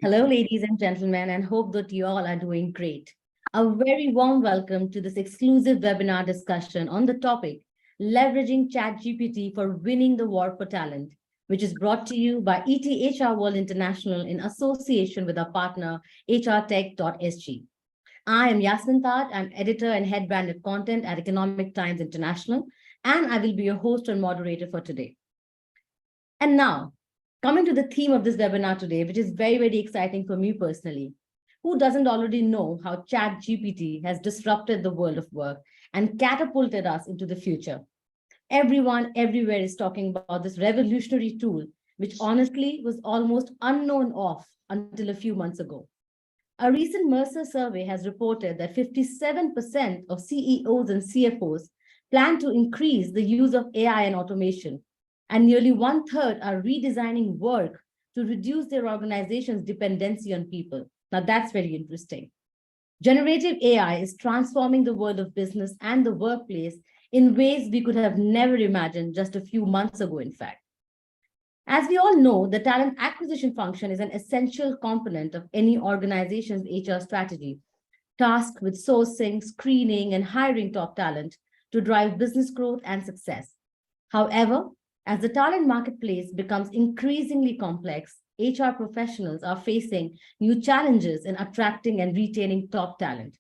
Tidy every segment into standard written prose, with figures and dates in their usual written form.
Hello, ladies and gentlemen, and hope that you all are doing great. A very warm welcome to this exclusive webinar discussion on the topic, Leveraging ChatGPT for Winning the War for Talent, which is brought to you by ETHR World International in association with our partner, hrtech.sg. I am Yasmin. I'm editor and head branded content at Economic Times International, and I will be your host and moderator for today. And now, coming to the theme of this webinar today, which is very, very exciting for me personally. Who doesn't already know how ChatGPT has disrupted the world of work and catapulted us into the future? Everyone everywhere is talking about this revolutionary tool, which honestly was almost unknown of until a few months ago. A recent Mercer survey has reported that 57% of CEOs and CFOs plan to increase the use of AI and automation, and nearly 1/3 are redesigning work to reduce their organization's dependency on people. Now, that's very interesting. Generative AI is transforming the world of business and the workplace in ways we could have never imagined just a few months ago, in fact. As we all know, the talent acquisition function is an essential component of any organization's HR strategy, tasked with sourcing, screening, and hiring top talent to drive business growth and success. However, as the talent marketplace becomes increasingly complex, HR professionals are facing new challenges in attracting and retaining top talent.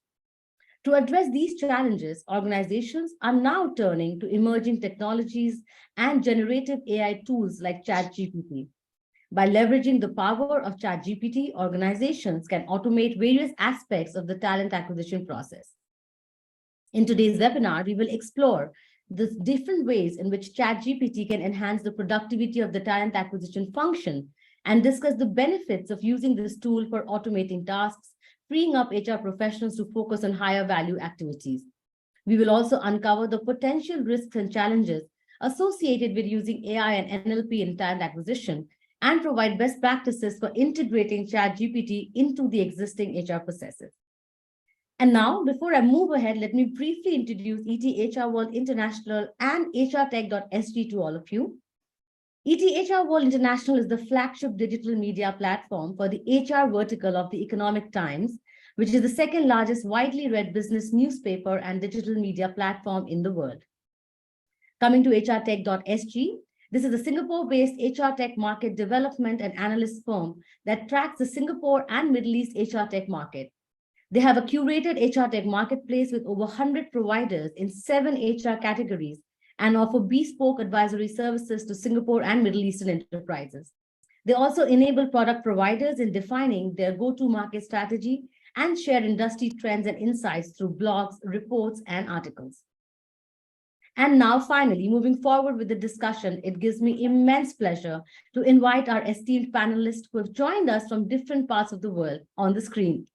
To address these challenges, organizations are now turning to emerging technologies and generative AI tools like ChatGPT. By leveraging the power of ChatGPT, organizations can automate various aspects of the talent acquisition process. In today's webinar, we will explore the different ways in which ChatGPT can enhance the productivity of the talent acquisition function and discuss the benefits of using this tool for automating tasks, freeing up HR professionals to focus on higher value activities. We will also uncover the potential risks and challenges associated with using AI and NLP in talent acquisition and provide best practices for integrating ChatGPT into the existing HR processes. And now, before I move ahead, let me briefly introduce ETHR World International and hrtech.sg to all of you. ETHR World International is the flagship digital media platform for the HR vertical of the Economic Times, which is the second largest widely read business newspaper and digital media platform in the world. Coming to hrtech.sg, this is a Singapore-based HR tech market development and analyst firm that tracks the Singapore and Middle East HR tech market. They have a curated HR tech marketplace with over 100 providers in 7 HR categories and offer bespoke advisory services to Singapore and Middle Eastern enterprises. They also enable product providers in defining their go-to-market strategy and share industry trends and insights through blogs, reports, and articles. And now, finally, moving forward with the discussion, it gives me immense pleasure to invite our esteemed panelists who have joined us from different parts of the world on the screen.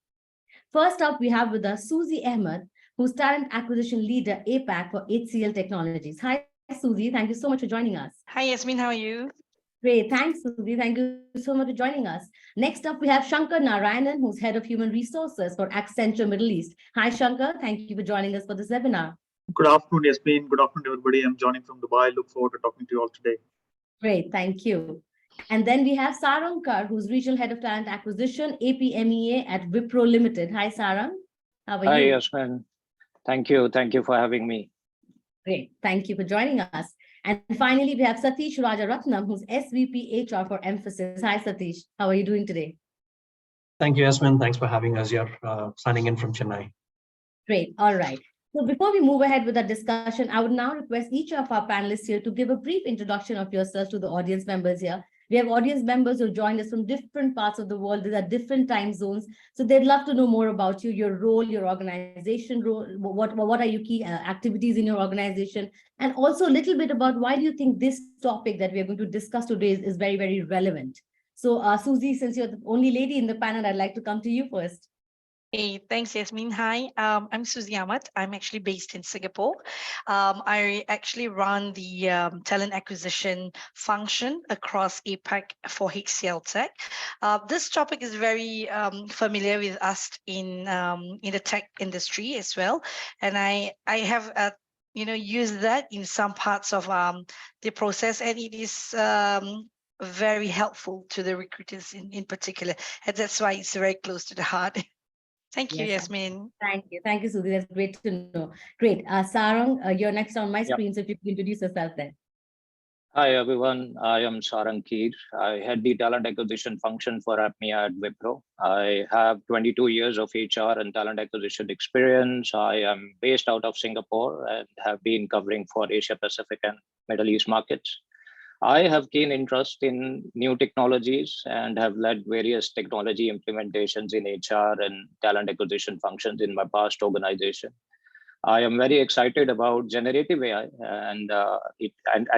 First up, we have with us Suzie Ahmad, who's Talent Acquisition Leader APAC for HCL Technologies. Hi, Suzie. Thank you so much for joining us. Hi, Yasmin. How are you? Great. Thanks, Suzie. Thank you so much for joining us. Next up, we have Shankar Narayanan, who's Head of Human Resources for Accenture Middle East. Hi, Shankar. Thank you for joining us for this webinar. Good afternoon, Yasmin. Good afternoon, everybody. I'm joining from Dubai. I look forward to talking to you all today. Great. Thank you. And then we have Sarang, who's Regional Head of Talent Acquisition, APMEA at Wipro Limited. Hi, Sarang. How are you? Hi, Yasmin. Thank you. Thank you for having me. Great. Thank you for joining us. And finally, we have Satish Rajarathnam, who's SVP HR for Mphasis. Hi, Satish. How are you doing today? Thank you, Yasmin. Thanks for having us here, signing in from Chennai. Great. All right. So before we move ahead with our discussion, I would now request each of our panelists here to give a brief introduction of yourselves to the audience members here. We have audience members who joined us from different parts of the world. These are different time zones. So they'd love to know more about you, your role, your organization role, what are your key activities in your organization, and also a little bit about why do you think this topic that we are going to discuss today is very, very relevant. So Suzie, since you're the only lady in the panel, I'd like to come to you first. Hey, thanks, Yasmin. Hi, I'm Suzie Ahmad. I'm actually based in Singapore. I actually run the talent acquisition function across APAC for HCLTech. This topic is very familiar with us in the tech industry as well, and I have use that in some parts of the process, and it is very helpful to the recruiters in particular. And that's why it's very close to the heart. Thank you, Yes, Yasmin. Thank you. Thank you, Suzie. That's great to know. Great. Sarang, you're next on my Yep. screen, so if you can introduce yourself then. Hi, everyone. I am Sarang. I head the talent acquisition function for APMEA at Wipro. I have 22 years of HR and talent acquisition experience. I am based out of Singapore and have been covering for Asia Pacific and Middle East markets. I have keen interest in new technologies and have led various technology implementations in HR and talent acquisition functions in my past organization. I am very excited about generative AI and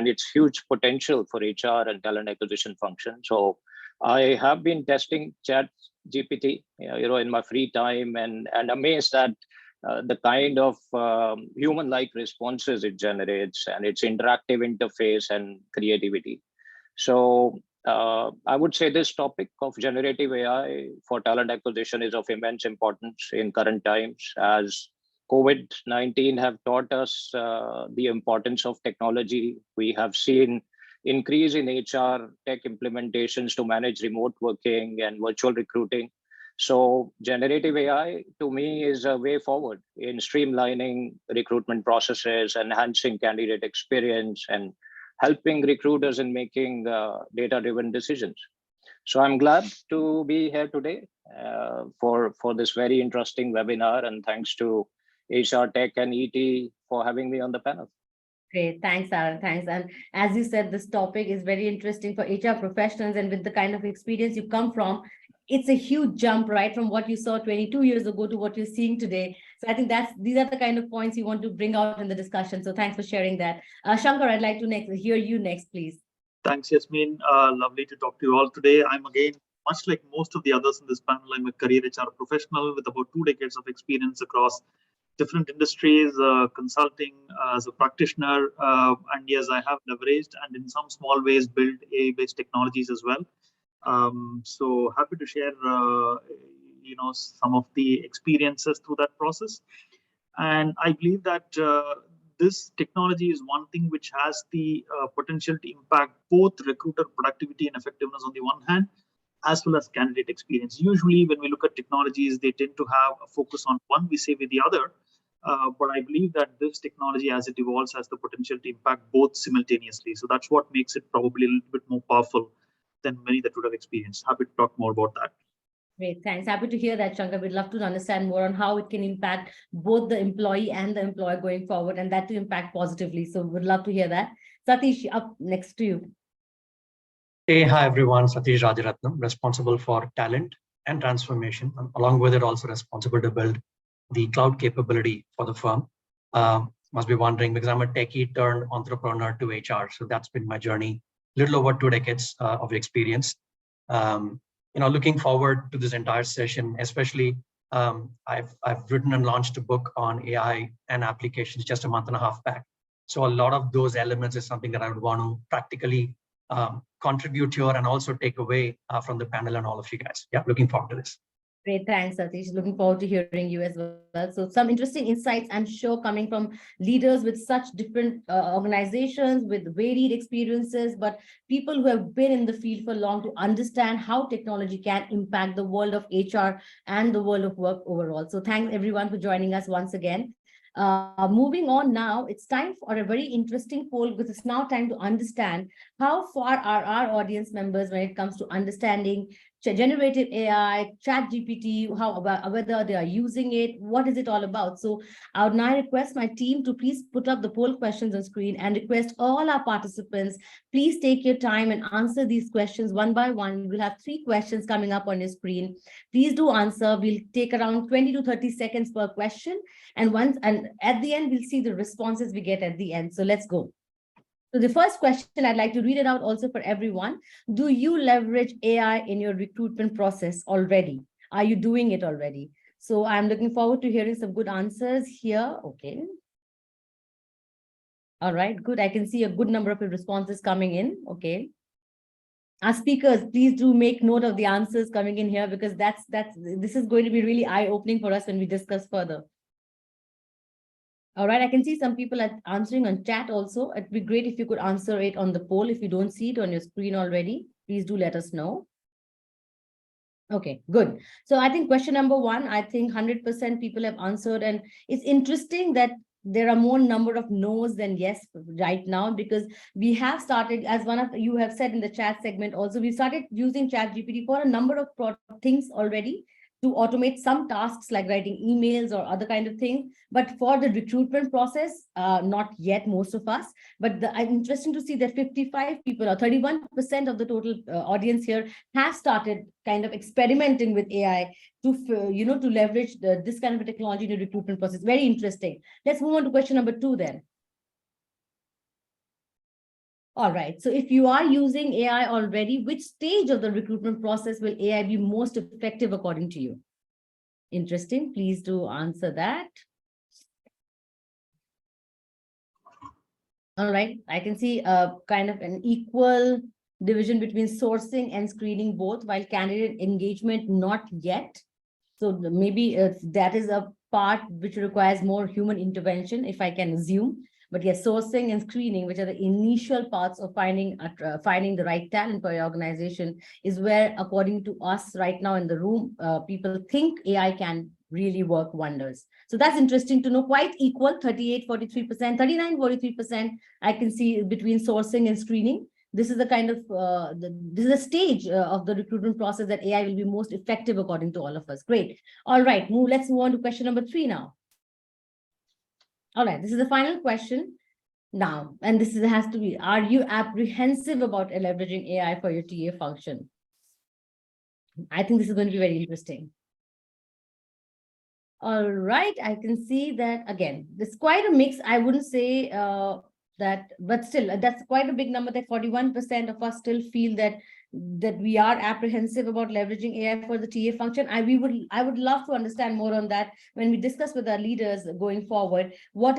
its huge potential for HR and talent acquisition function. So I have been testing ChatGPT, in my free time, and amazed at the kind of human-like responses it generates and its interactive interface and creativity. So I would say this topic of generative AI for talent acquisition is of immense importance in current times, as COVID-19 have taught us the importance of technology. We have seen increase in HR tech implementations to manage remote working and virtual recruiting. So generative AI to me is a way forward in streamlining recruitment processes, enhancing candidate experience, and helping recruiters in making data-driven decisions. So I'm glad to be here today for this very interesting webinar, and thanks to HRTech and ET for having me on the panel. Great. Thanks, Sarang. Thanks. And as you said, this topic is very interesting for HR professionals, and with the kind of experience you come from, it's a huge jump, right, from what you saw 22 years ago to what you're seeing today. So I think these are the kind of points you want to bring out in the discussion. So thanks for sharing that. Shankar, I'd like to hear you next, please. Thanks, Yasmin. Lovely to talk to you all today. I'm again, much like most of the others in this panel, I'm a career HR professional with about 2 decades of experience across different industries, consulting as a practitioner, and yes, I have leveraged and in some small ways built AI-based technologies as well. So happy to share, some of the experiences through that process. And I believe that this technology is one thing which has the potential to impact both recruiter productivity and effectiveness on the one hand, as well as candidate experience. Usually when we look at technologies, they tend to have a focus on one vis-a-vis the other. But I believe that this technology, as it evolves, has the potential to impact both simultaneously. So that's what makes it probably a little bit more powerful than many that would have experienced. Happy to talk more about that. Great, thanks. Happy to hear that, Shankar. We'd love to understand more on how it can impact both the employee and the employer going forward, and that to impact positively. So we'd love to hear that. Satish, up next to you. Hey, hi everyone. Satish Rajarathnam, responsible for talent and transformation, and along with it also responsible to build the cloud capability for the firm. Must be wondering, because I'm a techie turned entrepreneur to HR, so that's been my journey. Little over 2 decades of experience. Looking forward to this entire session, especially I've written and launched a book on AI and applications just a month and a half back. So a lot of those elements is something that I would want to practically contribute here and also take away from the panel and all of you guys. Yeah, looking forward to this. Great, thanks, Satish. Looking forward to hearing you as well. So some interesting insights, I'm sure, coming from leaders with such different organizations with varied experiences, but people who have been in the field for long to understand how technology can impact the world of HR and the world of work overall. So thanks everyone for joining us once again. Moving on now, it's time for a very interesting poll, because it's now time to understand how far are our audience members when it comes to understanding generative AI, ChatGPT, whether they are using it, what is it all about? So I would now request my team to please put up the poll questions on screen, and request all our participants, please take your time and answer these questions one by one. We'll have 3 questions coming up on your screen. Please do answer. We'll take around 20 to 30 seconds per question. And at the end, we'll see the responses we get at the end. So let's go. So the first question, I'd like to read it out also for everyone. Do you leverage AI in your recruitment process already? Are you doing it already? So I'm looking forward to hearing some good answers here. Okay. All right, good. I can see a good number of responses coming in. Okay. Our speakers, please do make note of the answers coming in here, because this is going to be really eye-opening for us when we discuss further. All right, I can see some people are answering on chat also. It'd be great if you could answer it on the poll. If you don't see it on your screen already, please do let us know. Okay, good. So I think question number one, I think 100% people have answered, and it's interesting that there are more number of no's than yes right now, because we have started, as one of you have said in the chat segment also, we started using ChatGPT for a number of things already, to automate some tasks like writing emails or other kind of things. But for the recruitment process, not yet, most of us. But interesting to see that 55 people or 31% of the total audience here have started kind of experimenting with AI to, to leverage this kind of a technology in the recruitment process. Very interesting. Let's move on to question number 2 then. All right. So if you are using AI already, which stage of the recruitment process will AI be most effective according to you? Interesting. Please do answer that. All right. I can see kind of an equal division between sourcing and screening both, while candidate engagement not yet. So maybe that is a part which requires more human intervention, if I can assume. But yes, sourcing and screening, which are the initial parts of finding the right talent for your organization, is where, according to us right now in the room, people think AI can really work wonders. So that's interesting to know. Quite equal, 38, 43%, 39, 43%. I can see between sourcing and screening. This is the kind of this is a stage of the recruitment process that AI will be most effective according to all of us. Great. All right, let's move on to question number 3 now. All right, this is the final question now, and this has to be, are you apprehensive about leveraging AI for your TA function? I think this is going to be very interesting. All right, I can see that again, there's quite a mix. I wouldn't say that, but still, that's quite a big number, that 41% of us still feel that we are apprehensive about leveraging AI for the TA function. I would love to understand more on that when we discuss with our leaders going forward. What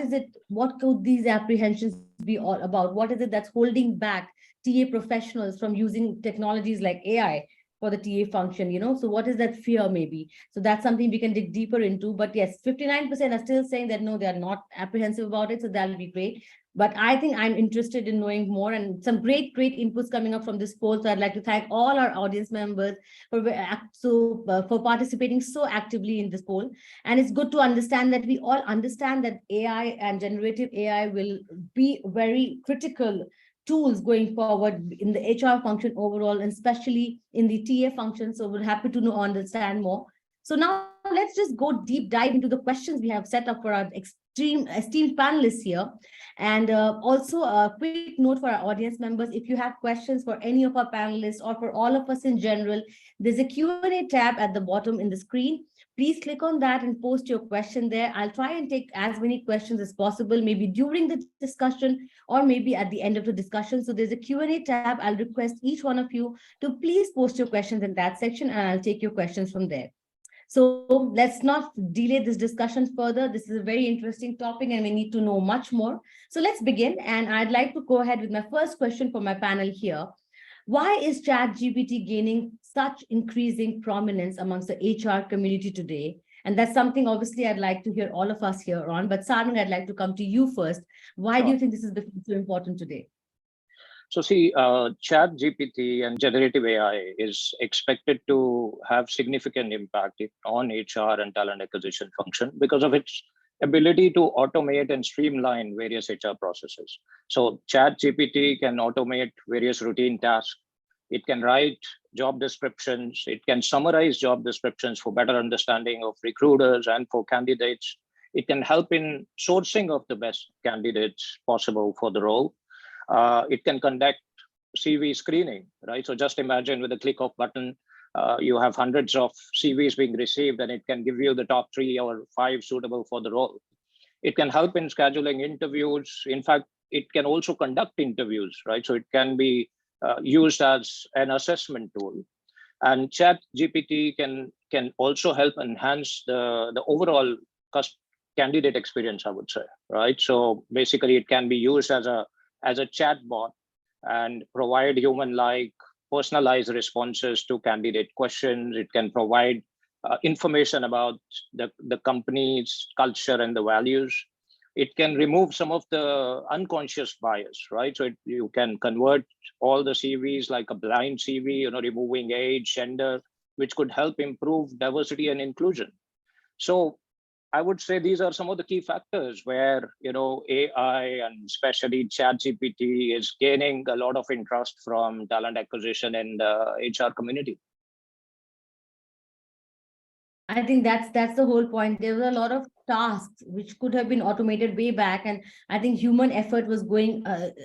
could these apprehensions be all about? What is it that's holding back TA professionals from using technologies like AI for the TA function, So what is that fear maybe? So that's something we can dig deeper into. But yes, 59% are still saying that no, they are not apprehensive about it. So that'll be great. But I think I'm interested in knowing more, and some great inputs coming up from this poll. So I'd like to thank all our audience members for participating so actively in this poll. And it's good to understand that we all understand that AI and generative AI will be very critical tools going forward in the HR function overall, and especially in the TA function. So we're happy to understand more. So now let's just go deep dive into the questions we have set up for our esteemed panelists here. And also a quick note for our audience members, if you have questions for any of our panelists or for all of us in general, there's a Q&A tab at the bottom in the screen. Please click on that and post your question there. I'll try and take as many questions as possible, maybe during the discussion or maybe at the end of the discussion. So there's a Q&A tab. I'll request each one of you to please post your questions in that section, and I'll take your questions from there. So let's not delay this discussion further. This is a very interesting topic and we need to know much more. So let's begin. And I'd like to go ahead with my first question for my panel here. Why is ChatGPT gaining such increasing prominence amongst the HR community today? And that's something obviously I'd like to hear all of us here on, but Sarang, I'd like to come to you first. Why do you think this is so important today? So see, ChatGPT and generative AI is expected to have significant impact on HR and talent acquisition function because of its ability to automate and streamline various HR processes. So ChatGPT can automate various routine tasks. It can write job descriptions. It can summarize job descriptions for better understanding of recruiters and for candidates. It can help in sourcing of the best candidates possible for the role. It can conduct CV screening, right? So just imagine with a click of button, you have hundreds of CVs being received, and it can give you the top 3 or 5 suitable for the role. It can help in scheduling interviews. In fact, it can also conduct interviews, right? So it can be used as an assessment tool. And ChatGPT can also help enhance the overall candidate experience, I would say, right? So basically, it can be used as a chatbot and provide human-like personalized responses to candidate questions. It can provide information about the company's culture and the values. it can remove some of the unconscious bias, right? So you can convert all the CVs like a blind CV, removing age, gender, which could help improve diversity and inclusion. So I would say these are some of the key factors where, AI and especially ChatGPT is gaining a lot of interest from talent acquisition and HR community. I think that's the whole point. There were a lot of tasks which could have been automated way back, and I think human effort was going.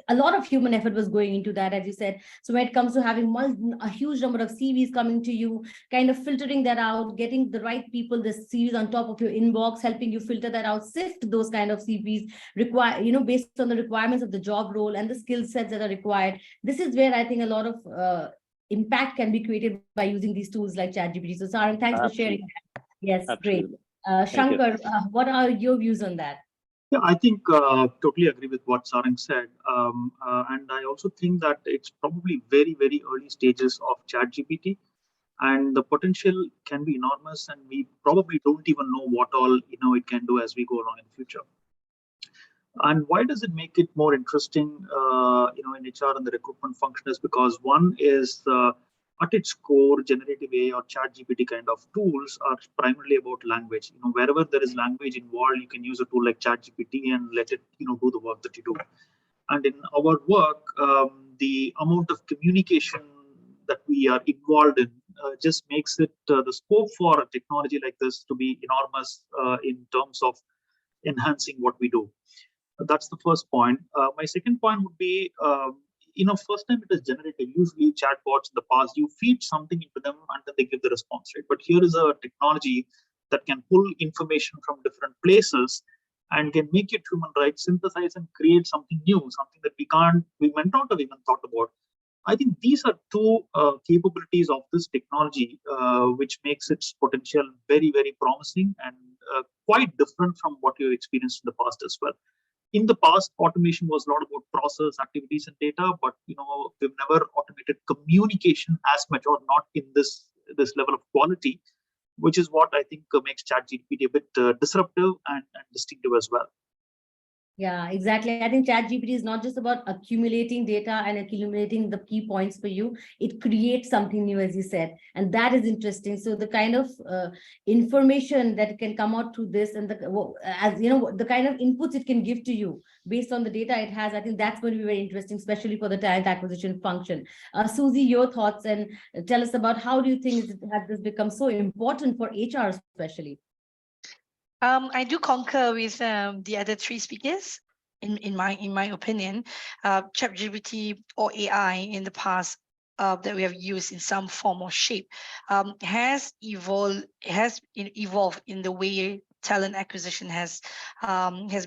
A lot of human effort was going into that, as you said. So when it comes to having a huge number of CVs coming to you, kind of filtering that out, getting the right people, the CVs on top of your inbox, helping you filter that out, sift those kind of CVs based on the requirements of the job role and the skill sets that are required. This is where I think a lot of impact can be created by using these tools like ChatGPT. So Sarang, thanks for sharing that. Yes, Absolutely. great. Shankar, what are your views on that? Yeah, I think totally agree with what Sarang said. And I also think that it's probably very, very early stages of ChatGPT, and the potential can be enormous, and we probably don't even know what all it can do as we go along in the future. And why does it make it more interesting, in HR and the recruitment function is because one is at its core, generative AI or ChatGPT kind of tools are primarily about language. Wherever there is language involved, you can use a tool like ChatGPT and let it, do the work that you do. And in our work, the amount of communication that we are involved in just makes it the scope for a technology like this to be enormous in terms of enhancing what we do. That's the first point. My second point would be, first time it is generative. Usually chatbots in the past, you feed something into them and then they give the response, right? But here is a technology that can pull information from different places and can make it human, right? Synthesize and create something new, something that we might not have even thought about. I think these are two capabilities of this technology, which makes its potential very, very promising and quite different from what you've experienced in the past as well. In the past, automation was a lot about process, activities, and data, but we've never automated communication as much, or not in this level of quality, which is what I think makes ChatGPT a bit disruptive and distinctive as well. Yeah, exactly. I think ChatGPT is not just about accumulating data and accumulating the key points for you. It creates something new, as you said, and that is interesting. So the kind of information that can come out through this, and the kind of inputs it can give to you based on the data it has, I think that's going to be very interesting, especially for the talent acquisition function. Suzie, your thoughts, and tell us about how do you think has this become so important for HR, especially? I do concur with the other three speakers. In my opinion, ChatGPT or AI in the past that we have used in some form or shape has evolved in the way talent acquisition has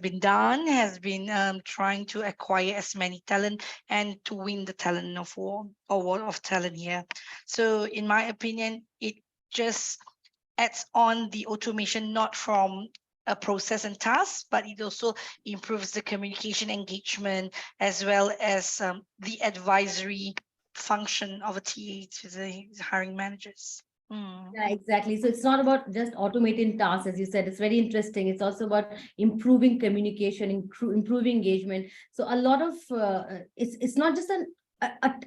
been done, has been trying to acquire as many talent and to win the talent of war or war of talent here. So in my opinion, it just adds on the automation, not from a process and task, but it also improves the communication engagement as well as the advisory function of a TA to the hiring managers. Yeah, exactly. So it's not about just automating tasks, as you said. It's very interesting. It's also about improving communication, improving engagement. So a lot of it's not just an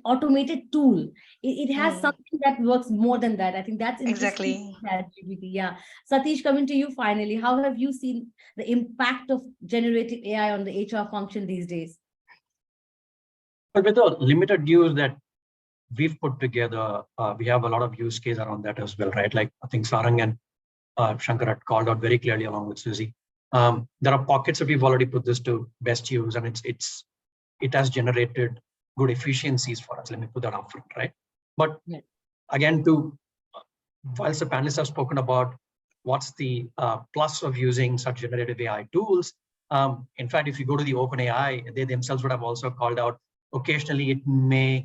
automated tool. It has something that works more than that. I think that's exactly. Yeah. Satish, coming to you finally, how have you seen the impact of generative AI on the HR function these days? But with the limited use that we've put together, we have a lot of use case around that as well, right? Like I think Sarang and Shankar had called out very clearly along with Suzie. There are pockets that we've already put this to best use, and it has generated good efficiencies for us. Let me put that up front, right? But again, whilst the panelists have spoken about what's the plus of using such generative AI tools, in fact, if you go to the OpenAI, they themselves would have also called out, occasionally it may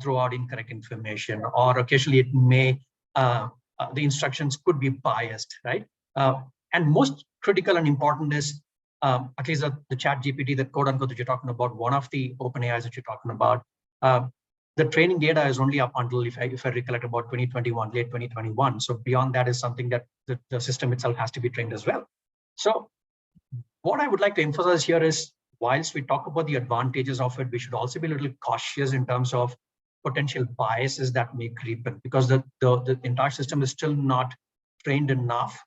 throw out incorrect information, or occasionally it may, the instructions could be biased, right? And most critical and important is, at least the ChatGPT, the quote unquote that you're talking about, one of the OpenAIs that you're talking about, the training data is only up until, if I recollect, about 2021, late 2021. So beyond that is something that the system itself has to be trained as well. So What I would like to emphasize here is, whilst we talk about the advantages of it, we should also be a little cautious in terms of potential biases that may creep in, because the entire system is still not trained enough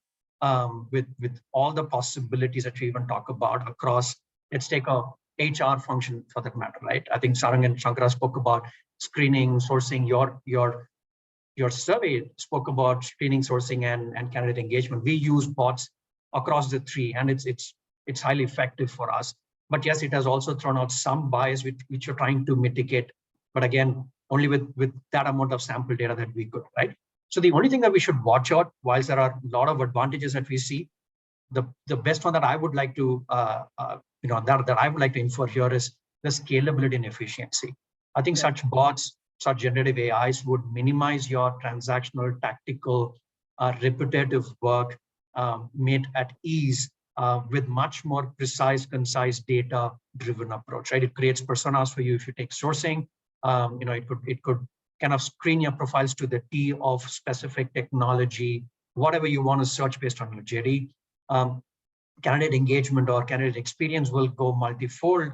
with all the possibilities that we even talk about across. Let's take a HR function for that matter, right? I think Sarang and Sankara spoke about screening, sourcing. Your survey spoke about screening, sourcing, and candidate engagement. We use bots across the three, and it's highly effective for us. But yes, it has also thrown out some bias which you're trying to mitigate. But again, only with that amount of sample data that we could, right? So the only thing that we should watch out, whilst there are a lot of advantages that we see, the best one that I would like to that I would like to infer here is the scalability and efficiency. I think such bots, such generative AIs would minimize your transactional, tactical, repetitive work made at ease with much more precise, concise, data-driven approach. Right? It creates personas for you. If you take sourcing, it could kind of screen your profiles to the T of specific technology, whatever you want to search based on your JD. Candidate engagement or candidate experience will go multifold.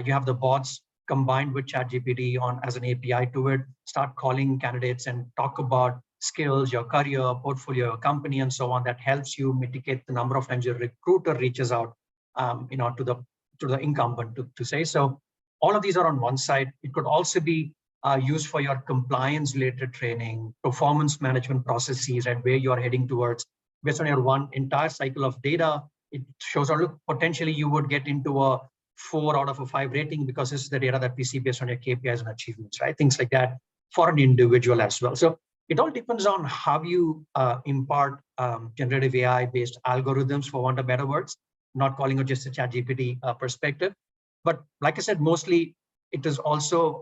You have the bots combined with ChatGPT as an API to it, start calling candidates and talk about skills, your career, portfolio, your company, and so on. That helps you mitigate the number of times your recruiter reaches out, to the incumbent to say. So all of these are on one side. It could also be used for your compliance-related training, performance management processes, and where you are heading towards. Based on your one entire cycle of data, it shows, look, potentially you would get into a 4 out of a 5 rating because this is the data that we see based on your KPIs and achievements, right? Things like that for an individual as well. So it all depends on how you impart generative AI-based algorithms, for want of better words, not calling it just a ChatGPT perspective. But like I said, mostly it is also,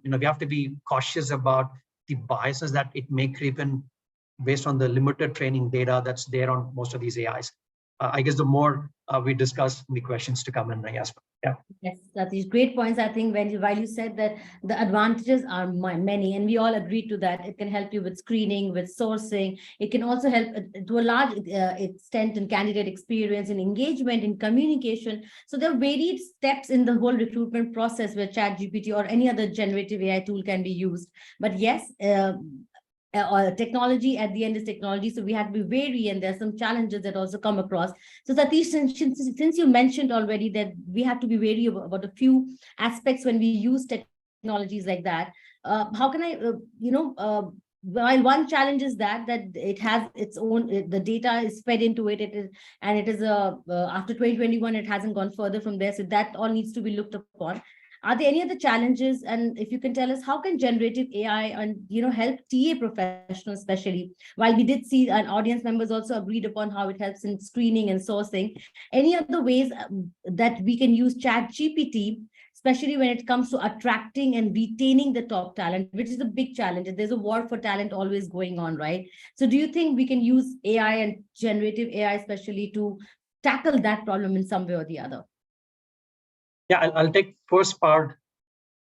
we have to be cautious about the biases that it may creep in based on the limited training data that's there on most of these AIs. I guess the more we discuss, the questions to come in, Yasmin. Yeah. Yes, Satish, great points. I think while you said that the advantages are many, and we all agree to that. It can help you with screening, with sourcing. It can also help to a large extent in candidate experience, in engagement, in communication. So there are varied steps in the whole recruitment process where ChatGPT or any other generative AI tool can be used. But yes, technology at the end is technology, so we have to be wary, and there's some challenges that also come across. So Satish, since you mentioned already that we have to be wary about a few aspects when we use technologies like that, how can I, while one challenge is that it has its own, the data is fed into it, and it is after 2021, it hasn't gone further from there, so that all needs to be looked upon. Are there any other challenges? And if you can tell us, how can generative AI and help TA professionals, especially? While we did see, and audience members also agreed upon how it helps in screening and sourcing. Any other ways that we can use ChatGPT, especially when it comes to attracting and retaining the top talent, which is a big challenge. There's a war for talent always going on, right? So do you think we can use AI and generative AI especially to tackle that problem in some way or the other? Yeah, I'll take first part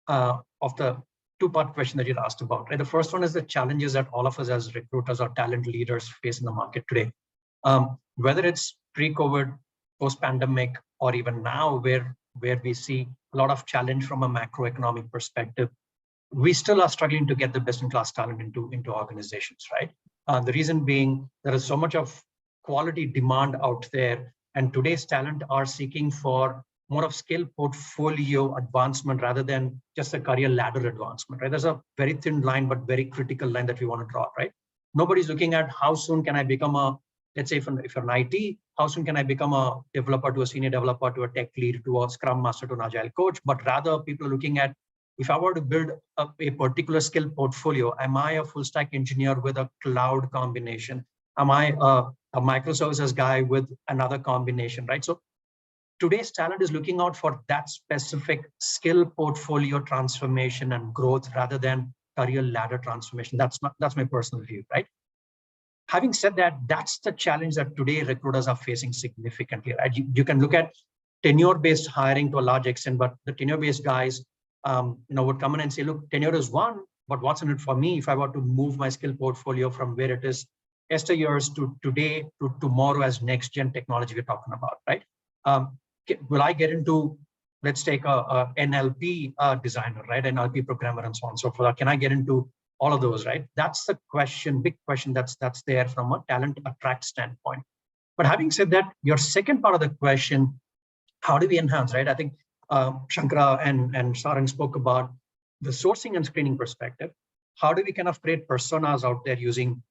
of the two-part question that you asked about. Right? The first one is the challenges that all of us as recruiters or talent leaders face in the market today. Whether it's pre-COVID, post-pandemic, or even now where we see a lot of challenge from a macroeconomic perspective, we still are struggling to get the best-in-class talent into organizations, right? The reason being there is so much of quality demand out there, and today's talent are seeking for more of skill portfolio advancement rather than just a career ladder advancement, right? There's a very thin line, but very critical line that we want to draw, right? Nobody's looking at how soon can I become let's say if you're an IT, how soon can I become a developer to a senior developer to a tech lead to a scrum master to an agile coach, but rather people are looking at, if I were to build a particular skill portfolio, am I a full stack engineer with a cloud combination? Am I a microservices guy with another combination, right? So today's talent is looking out for that specific skill portfolio transformation and growth rather than career ladder transformation. That's my personal view, right? Having said that, that's the challenge that today recruiters are facing significantly. Right? You can look at tenure-based hiring to a large extent, but the tenure-based guys, would come in and say, look, tenure is one, but what's in it for me if I were to move my skill portfolio from where it is yesteryears to today to tomorrow as next gen technology we're talking about, right? Will I get into, let's take a NLP designer, right? NLP programmer and so on and so forth. Can I get into all of those, right? That's the question, big question that's there from a talent attract standpoint. But having said that, your second part of the question, how do we enhance, right? I think Sankara and Sarang spoke about the sourcing and screening perspective. How do we kind of create personas out there using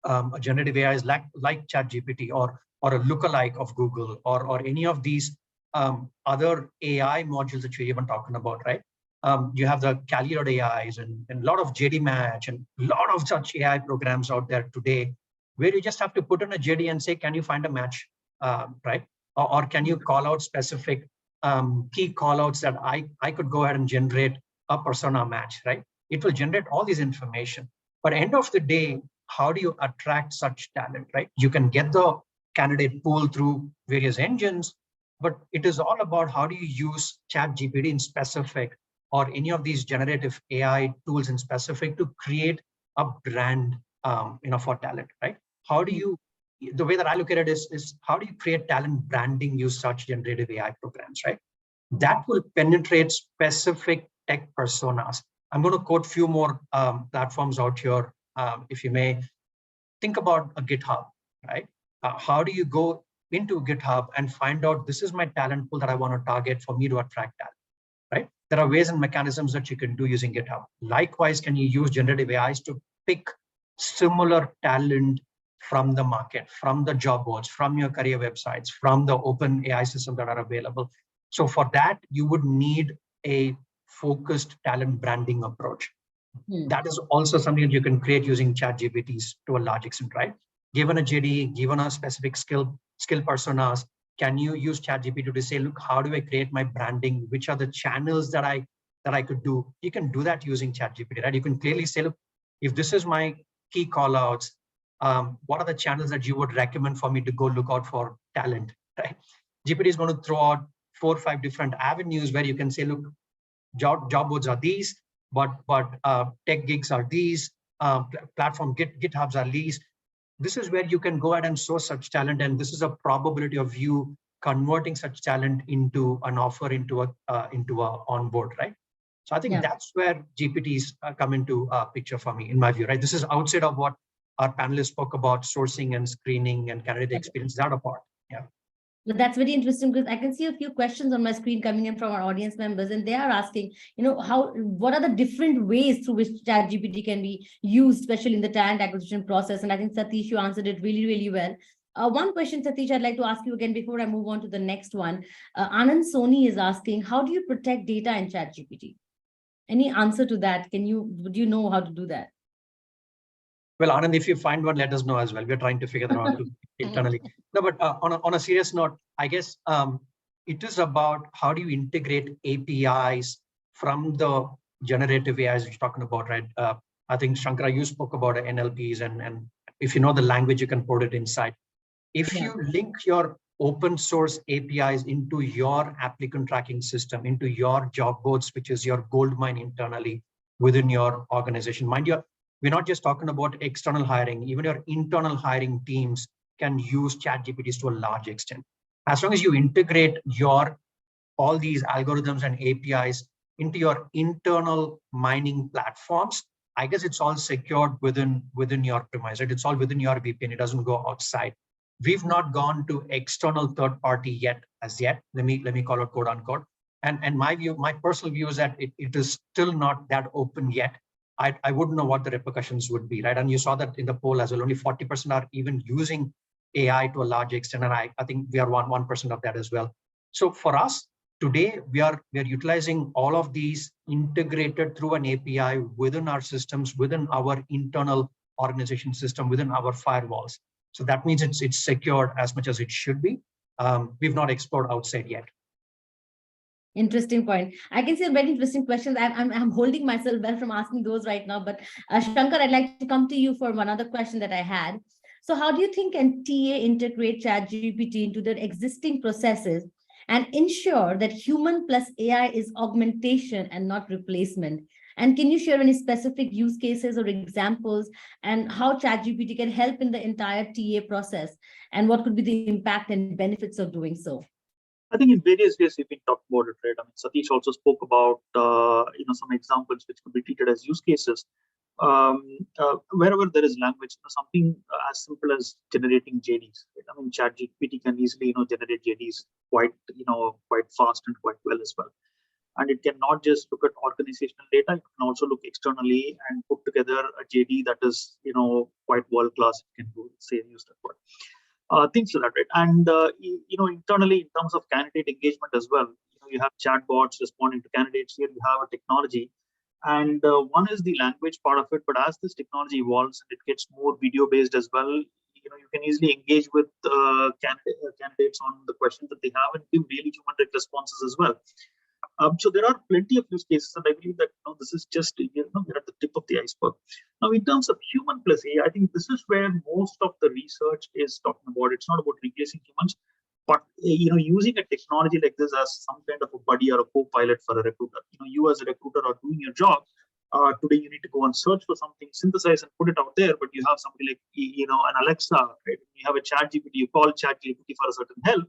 a generative AIs like ChatGPT or a lookalike of Google or any of these other AI modules that you're even talking about, right? You have the Caliot AIs and a lot of JD Match and a lot of such AI programs out there today, where you just have to put in a JD and say, can you find a match, right? Or can you call out specific key callouts that I could go ahead and generate a persona match, right? It will generate all this information. But end of the day, how do you attract such talent, right? You can get the candidate pool through various engines, but it is all about how do you use ChatGPT in specific or any of these generative AI tools in specific to create a brand, for talent, right? How do you, the way that I look at it is how do you create talent branding, use such generative AI programs, right? That will penetrate specific tech personas. I'm going to quote a few more platforms out here, if you may. Think about a GitHub, right? How do you go into GitHub and find out this is my talent pool that I want to target for me to attract talent, right? There are ways and mechanisms that you can do using GitHub. Likewise, can you use generative AIs to pick similar talent from the market, from the job boards, from your career websites, from the open AI systems that are available? So for that, you would need a focused talent branding approach. That is also something that you can create using ChatGPTs to a large extent, right? Given a JD, given a specific skill personas, can you use ChatGPT to say, look, how do I create my branding? Which are the channels that I could do? You can do that using ChatGPT, right? You can clearly say, look, if this is my key callouts, what are the channels that you would recommend for me to go look out for talent, right? GPT is going to throw out 4 or 5 different avenues where you can say, look, job boards are these, but tech gigs are these, platform GitHubs are these. This is where you can go ahead and source such talent, and this is a probability of you converting such talent into an offer, into a onboard, right? So I think that's where GPTs come into picture for me, in my view, right? This is outside of what our panelists spoke about, sourcing and screening and candidate experience, that apart. Yeah. That's very interesting, because I can see a few questions on my screen coming in from our audience members, and they are asking, what are the different ways through which ChatGPT can be used, especially in the talent acquisition process? And I think, Satish, you answered it really, really well. One question, Satish, I'd like to ask you again before I move on to the next one. Anand Soni is asking, how do you protect data in ChatGPT? Any answer to that? Would you know how to do that? Well, Anand, if you find one, let us know as well. We're trying to figure that out internally. No, but on a serious note, I guess it is about how do you integrate APIs from the generative AIs you're talking about, right? I think, Sankara, you spoke about NLPs, and if you know the language, you can put it inside. If you link your open source APIs into your applicant tracking system, into your job boards, which is your gold mine internally within your organization. Mind you, we're not just talking about external hiring, even your internal hiring teams can use ChatGPTs to a large extent. As long as you integrate all these algorithms and APIs into your internal mining platforms, I guess it's all secured within your premise, right? It's all within your VPN. It doesn't go outside. We've not gone to external third party yet, Let me call it quote unquote. And my personal view is that it is still not that open yet. I wouldn't know what the repercussions would be, right? And you saw that in the poll as well. Only 40% are even using AI to a large extent, and I think we are 1% of that as well. So for us today, we are utilizing all of these integrated through an API within our systems, within our internal organization system, within our firewalls. So that means it's secured as much as it should be. We've not explored outside yet. Interesting point. I can see very interesting questions. I'm holding myself well from asking those right now. But Shankar, I'd like to come to you for one other question that I had. So how do you think can TA integrate ChatGPT into their existing processes and ensure that human plus AI is augmentation and not replacement? And can you share any specific use cases or examples and how ChatGPT can help in the entire TA process? And what could be the impact and benefits of doing so? I think in various ways we've been talking about it, right? I mean, Satish also spoke about some examples which could be treated as use cases. Wherever there is language, something as simple as generating JDs. Right? I mean, ChatGPT can easily generate JDs quite fast and quite well as well. And it can not just look at organizational data; it can also look externally and put together a JD that is quite world class. It can use that word. Things like that, right? And internally, in terms of candidate engagement as well, you have chatbots responding to candidates. Here you have a technology, and one is the language part of it. But as this technology evolves and it gets more video based as well, you can easily engage with candidates on the questions that they have and give really human responses as well. So there are plenty of use cases, and I believe that this is just we're at the tip of the iceberg. Now, in terms of human plus AI, I think this is where most of the research is talking about. It's not about replacing humans, but using a technology like this as some kind of a buddy or a co-pilot for a recruiter. You as a recruiter are doing your job. Today you need to go and search for something, synthesize and put it out there. But you have somebody like an Alexa, right? You have a ChatGPT. You call ChatGPT for a certain help.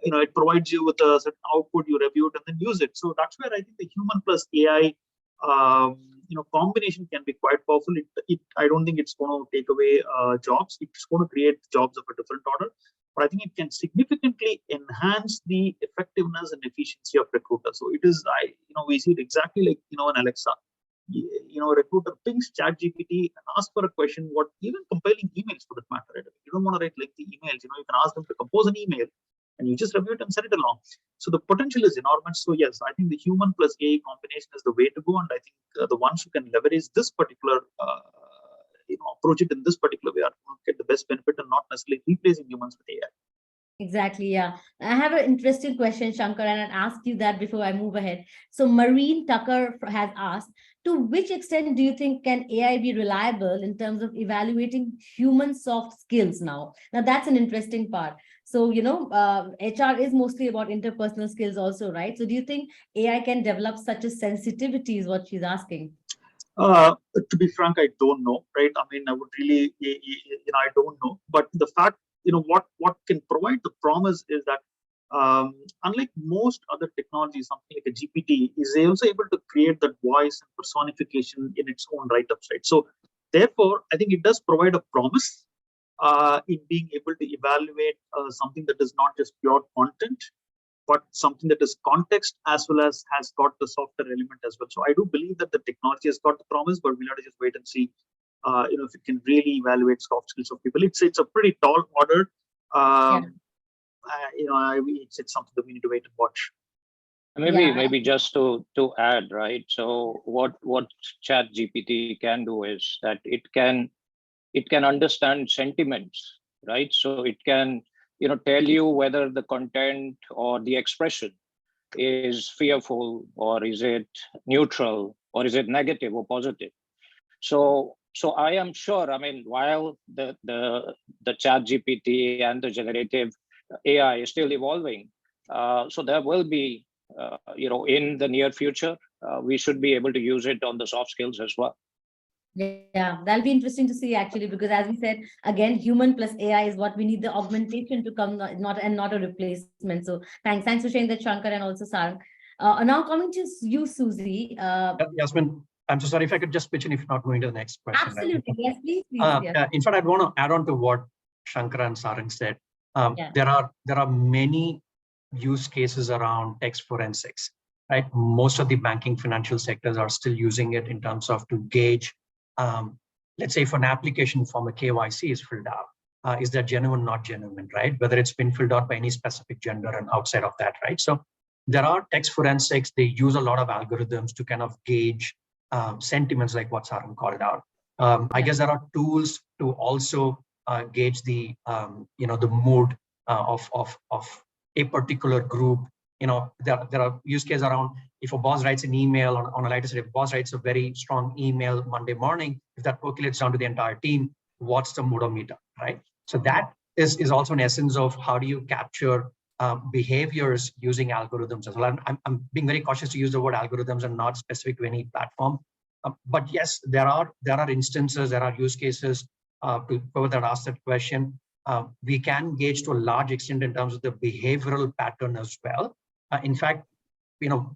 It provides you with a certain output, you review it and then use it. So that's where I think the human plus AI, combination can be quite powerful. I don't think it's going to take away jobs. It's going to create jobs of a different order. But I think it can significantly enhance the effectiveness and efficiency of recruiters. So it is, we see it exactly like, an Alexa. Recruiter pings ChatGPT and asks for a question, even compiling emails for that matter. Right? You don't want to write lengthy emails. You can ask them to compose an email. And you just review it and send it along. So the potential is enormous. So yes, I think the human plus AI combination is the way to go. And I think the ones who can leverage this particular, approach it in this particular way are going to get the best benefit and not necessarily replacing humans with AI. Exactly, yeah. I have an interesting question, Shankar, and I'll ask you that before I move ahead. So Marine Tucker has asked, to which extent do you think can AI be reliable in terms of evaluating human soft skills now? Now, that's an interesting part. So, HR is mostly about interpersonal skills also, right? So do you think AI can develop such a sensitivity is what she's asking? To be frank, I don't know, right? I mean, I would really, I don't know. But the fact, what can provide the promise is that unlike most other technologies, something like a GPT is also able to create that voice and personification in its own write-ups, right? So therefore, I think it does provide a promise in being able to evaluate something that is not just pure content, but something that is context as well as has got the software element as well. So I do believe that the technology has got the promise, but we'll have to just wait and see, if it can really evaluate soft skills of people. It's a pretty tall order. It's something that we need to wait and watch. Maybe just to add, right? So what ChatGPT can do is that it can understand sentiments, right? So it can tell you whether the content or the expression is fearful, or is it neutral, or is it negative or positive. So I am sure, I mean, while the ChatGPT and the generative AI is still evolving, so there will be, in the near future, we should be able to use it on the soft skills as well. Yeah, that'll be interesting to see actually, because as we said, again, human plus AI is what we need the augmentation to come, not a replacement. So thanks for sharing that, Shankar, and also Sarang. Now coming to you, Suzie. Yasmin, I'm so sorry if I could just pitch in if you're not going to the next question. Absolutely, right? Yes, please. Yeah. In fact, I'd want to add on to what Shankar and Sarang said. There are many use cases around text forensics, right? Most of the banking financial sectors are still using it in terms of to gauge, let's say if an application form a KYC is filled out, is that genuine, not genuine, right? Whether it's been filled out by any specific gender and outside of that, right? So there are text forensics. They use a lot of algorithms to kind of gauge sentiments like what Sarang called out. I guess there are tools to also gauge the the mood of a particular group. There are use cases around if a boss writes an email on a lighter side, if a boss writes a very strong email Monday morning, if that percolates down to the entire team, what's the moodometer, right? So that is also an essence of how do you capture behaviors using algorithms as well. I'm being very cautious to use the word algorithms and not specific to any platform. But yes, there are instances, there are use cases, people that ask that question. we can gauge to a large extent in terms of the behavioral pattern as well. In fact,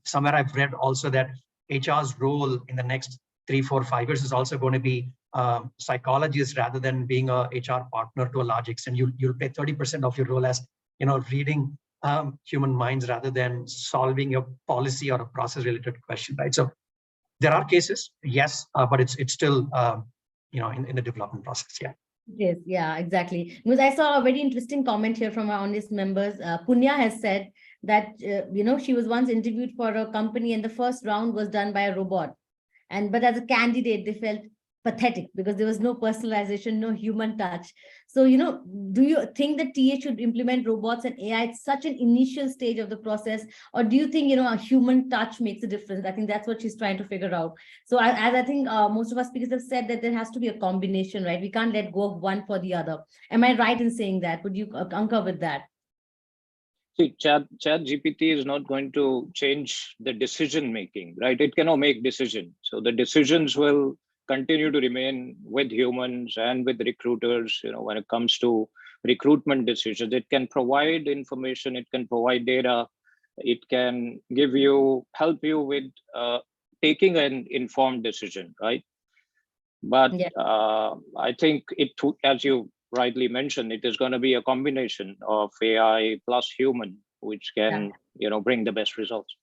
somewhere I've read also that HR's role in the next 3, 4, 5 years is also going to be psychologist rather than being a HR partner to a large extent. You'll play 30% of your role as reading human minds rather than solving a policy or a process related question, right? So there are cases, yes, but it's still in the development process. Yeah. Yes, yeah, exactly. Because I saw a very interesting comment here from our honest members. Punya has said that she was once interviewed for a company and the first round was done by a robot, but as a candidate they felt pathetic because there was no personalization, no human touch. So do you think that TA should implement robots and AI at such an initial stage of the process, or do you think a human touch makes a difference? I think that's what she's trying to figure out. So as I think most of our speakers have said, that there has to be a combination, right? We can't let go of one for the other. Am I right in saying that? Would you concur with that? See, ChatGPT is not going to change the decision making, right? It cannot make decisions. So the decisions will continue to remain with humans and with recruiters. When it comes to recruitment decisions, it can provide information, it can provide data, it can help you with taking an informed decision, right? But yeah. I think as you rightly mentioned, it is going to be a combination of AI plus human, which can bring the best results.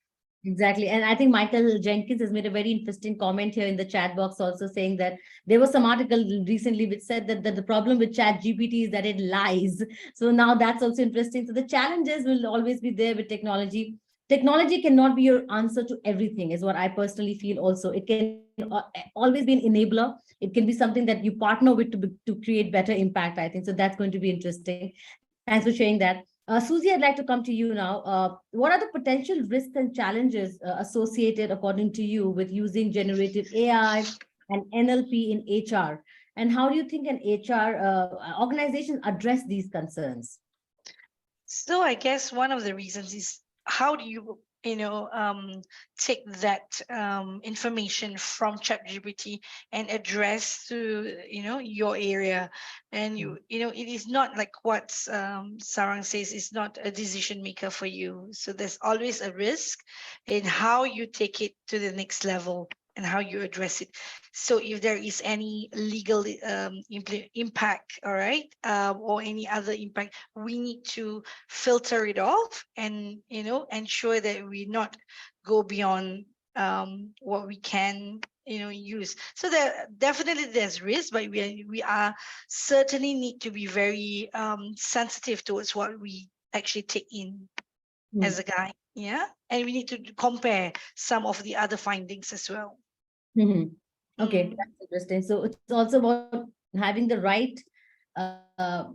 Exactly. And I think Michael Jenkins has made a very interesting comment here in the chat box also, saying that there was some article recently which said that the problem with ChatGPT is that it lies. So now that's also interesting. So the challenges will always be there with technology. Technology cannot be your answer to everything, is what I personally feel also. It can always be an enabler. It can be something that you partner with to create better impact, I think. So that's going to be interesting. Thanks for sharing that. Suzie, I'd like to come to you now. What are the potential risks and challenges associated, according to you, with using generative AI and NLP in HR? And how do you think an HR organization address these concerns? So I guess one of the reasons is, how do you take that information from ChatGPT and address to your area? And it is not like what Sarang says, it's not a decision maker for you. So there's always a risk in how you take it to the next level and how you address it. So if there is any legal impact, all right, or any other impact, we need to filter it off and ensure that we not go beyond what we can use. So there's risk, but we are certainly need to be very sensitive towards what we actually take in as a guide. Yeah, and we need to compare some of the other findings as well. Okay, that's interesting. So it's also about having the right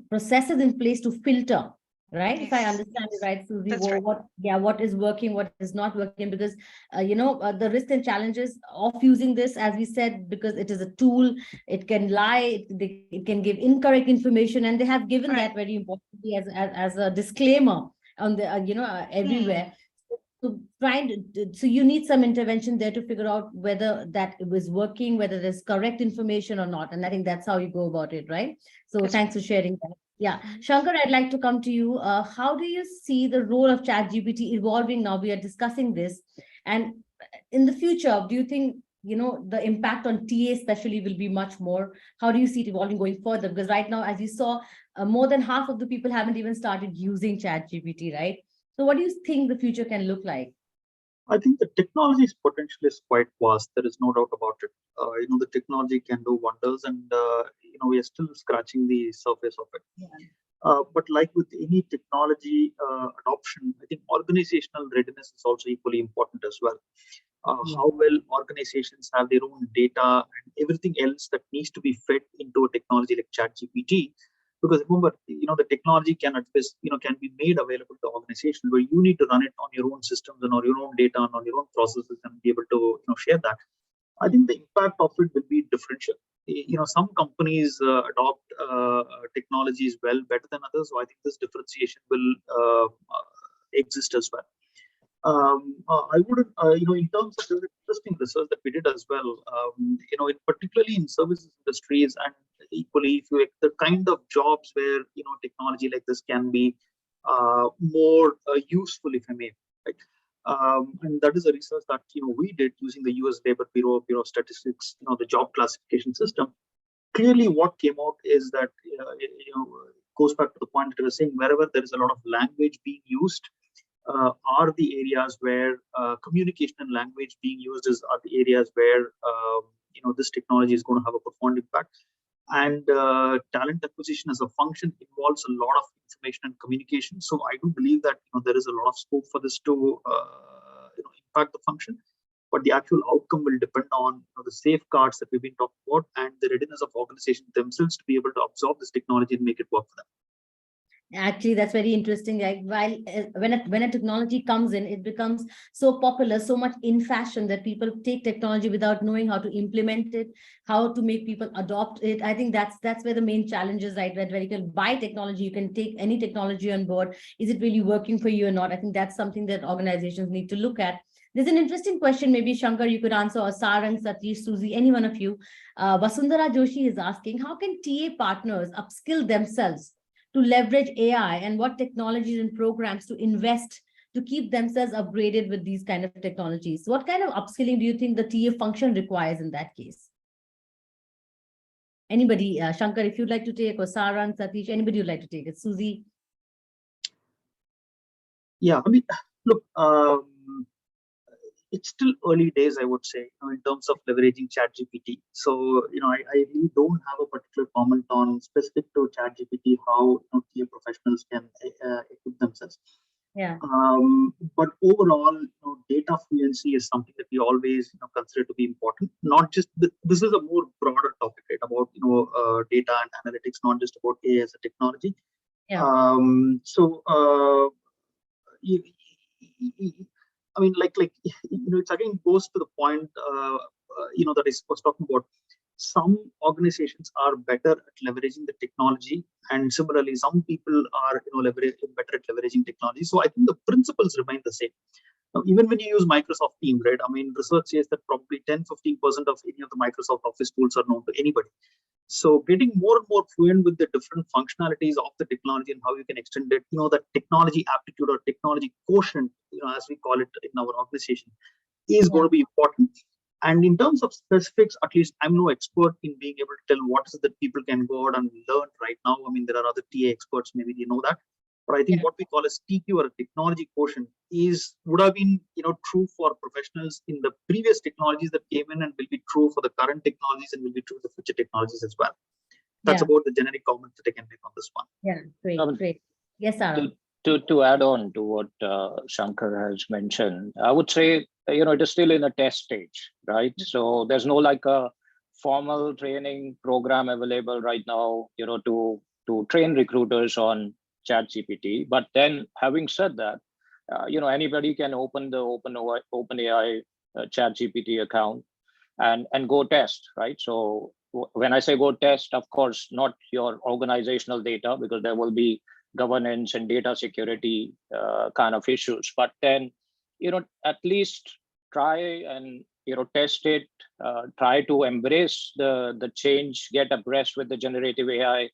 processes in place to filter, right? Yes. If I understand it right, Suzie, what is working, what is not working, because the risks and challenges of using this, as we said, because it is a tool, it can lie, it can give incorrect information, and they have given that very importantly as a disclaimer on the everywhere. So you need some intervention there to figure out whether that was working, whether there's correct information or not. And I think that's how you go about it, right? So thanks for sharing that. Yeah. Shankar, I'd like to come to you. How do you see the role of ChatGPT evolving now? We are discussing this. And in the future, do you think, the impact on TA especially will be much more? How do you see it evolving going further? Because right now, as you saw, more than half of the people haven't even started using ChatGPT, right? So what do you think the future can look like? I think the technology's potential is quite vast. There is no doubt about it. The technology can do wonders, and we are still scratching the surface of it. Yeah. But like with any technology adoption, I think organizational readiness is also equally important as well. How well organizations have their own data and everything else that needs to be fed into a technology like ChatGPT. Because remember, the technology can be made available to organizations where you need to run it on your own systems and on your own data and on your own processes and be able to share that. I think the impact of it will be differential. Some companies adopt technologies better than others. So I think this differentiation will exist as well. I wouldn't, in terms of the interesting research that we did as well, particularly in services industries and equally, the kind of jobs where technology like this can be more useful, if I may, right? And that is a research that we did using the U.S. Labor Bureau of Statistics, the job classification system. Clearly, what came out is that goes back to the point that I was saying, wherever there is a lot of language being used, are the areas where communication and language being used are the areas where this technology is going to have a profound impact. And talent acquisition as a function involves a lot of information and communication. So I do believe that there is a lot of scope for this to impact the function, but the actual outcome will depend on the safeguards that we've been talking about and the readiness of organizations themselves to be able to absorb this technology and make it work for them. Actually, that's very interesting. Like, while when a technology comes in, it becomes so popular, so much in fashion that people take technology without knowing how to implement it, how to make people adopt it. I think that's where the main challenge is, right? That when you can buy technology, you can take any technology on board. Is it really working for you or not? I think that's something that organizations need to look at. There's an interesting question. Maybe Shankar, you could answer, or Sarang, Satish, Suzie, any one of you. Vasundhara Joshi is asking, how can TA partners upskill themselves to leverage AI, and what technologies and programs to invest to keep themselves upgraded with these kind of technologies? What kind of upskilling do you think the TA function requires in that case? Anybody, Shankar, if you'd like to take, or Sarang, Satish, anybody would like to take it? Suzie? Yeah, I mean, look, it's still early days, I would say, in terms of leveraging ChatGPT. So, I really don't have a particular comment on specific to ChatGPT, how TA professionals can equip themselves. Yeah. But overall, data fluency is something that we always consider to be important. Not just this is a more broader topic, right? About data and analytics, not just about AI as a technology. Yeah. I mean, it's again goes to the point, that I was talking about. Some organizations are better at leveraging the technology, and similarly, some people are, better at leveraging technology. So I think the principles remain the same. Now, even when you use Microsoft Teams, right? I mean, research says that probably 10-15% of any of the Microsoft Office tools are known to anybody. So getting more and more fluent with the different functionalities of the technology and how you can extend it, that technology aptitude or technology quotient, as we call it in our organization, is going to be important. And in terms of specifics, at least I'm no expert in being able to tell what is it that people can go out and learn right now. I mean, there are other TA experts, maybe they know that. But I think what we call as TQ or a technology quotient would have been true for professionals in the previous technologies that came in, and will be true for the current technologies, and will be true for the future technologies as well. That's about the generic comment that I can make on this one. Yeah, great. Yes, Sarang. To add on to what Shankar has mentioned, I would say it is still in a test stage, right? So there's no like a formal training program available right now, to train recruiters on ChatGPT. But then, having said that, anybody can open the OpenAI ChatGPT account and go test, right? So when I say go test, of course, not your organizational data, because there will be governance and data security kind of issues. But then, at least try and test it, try to embrace the change, get abreast with the generative AI.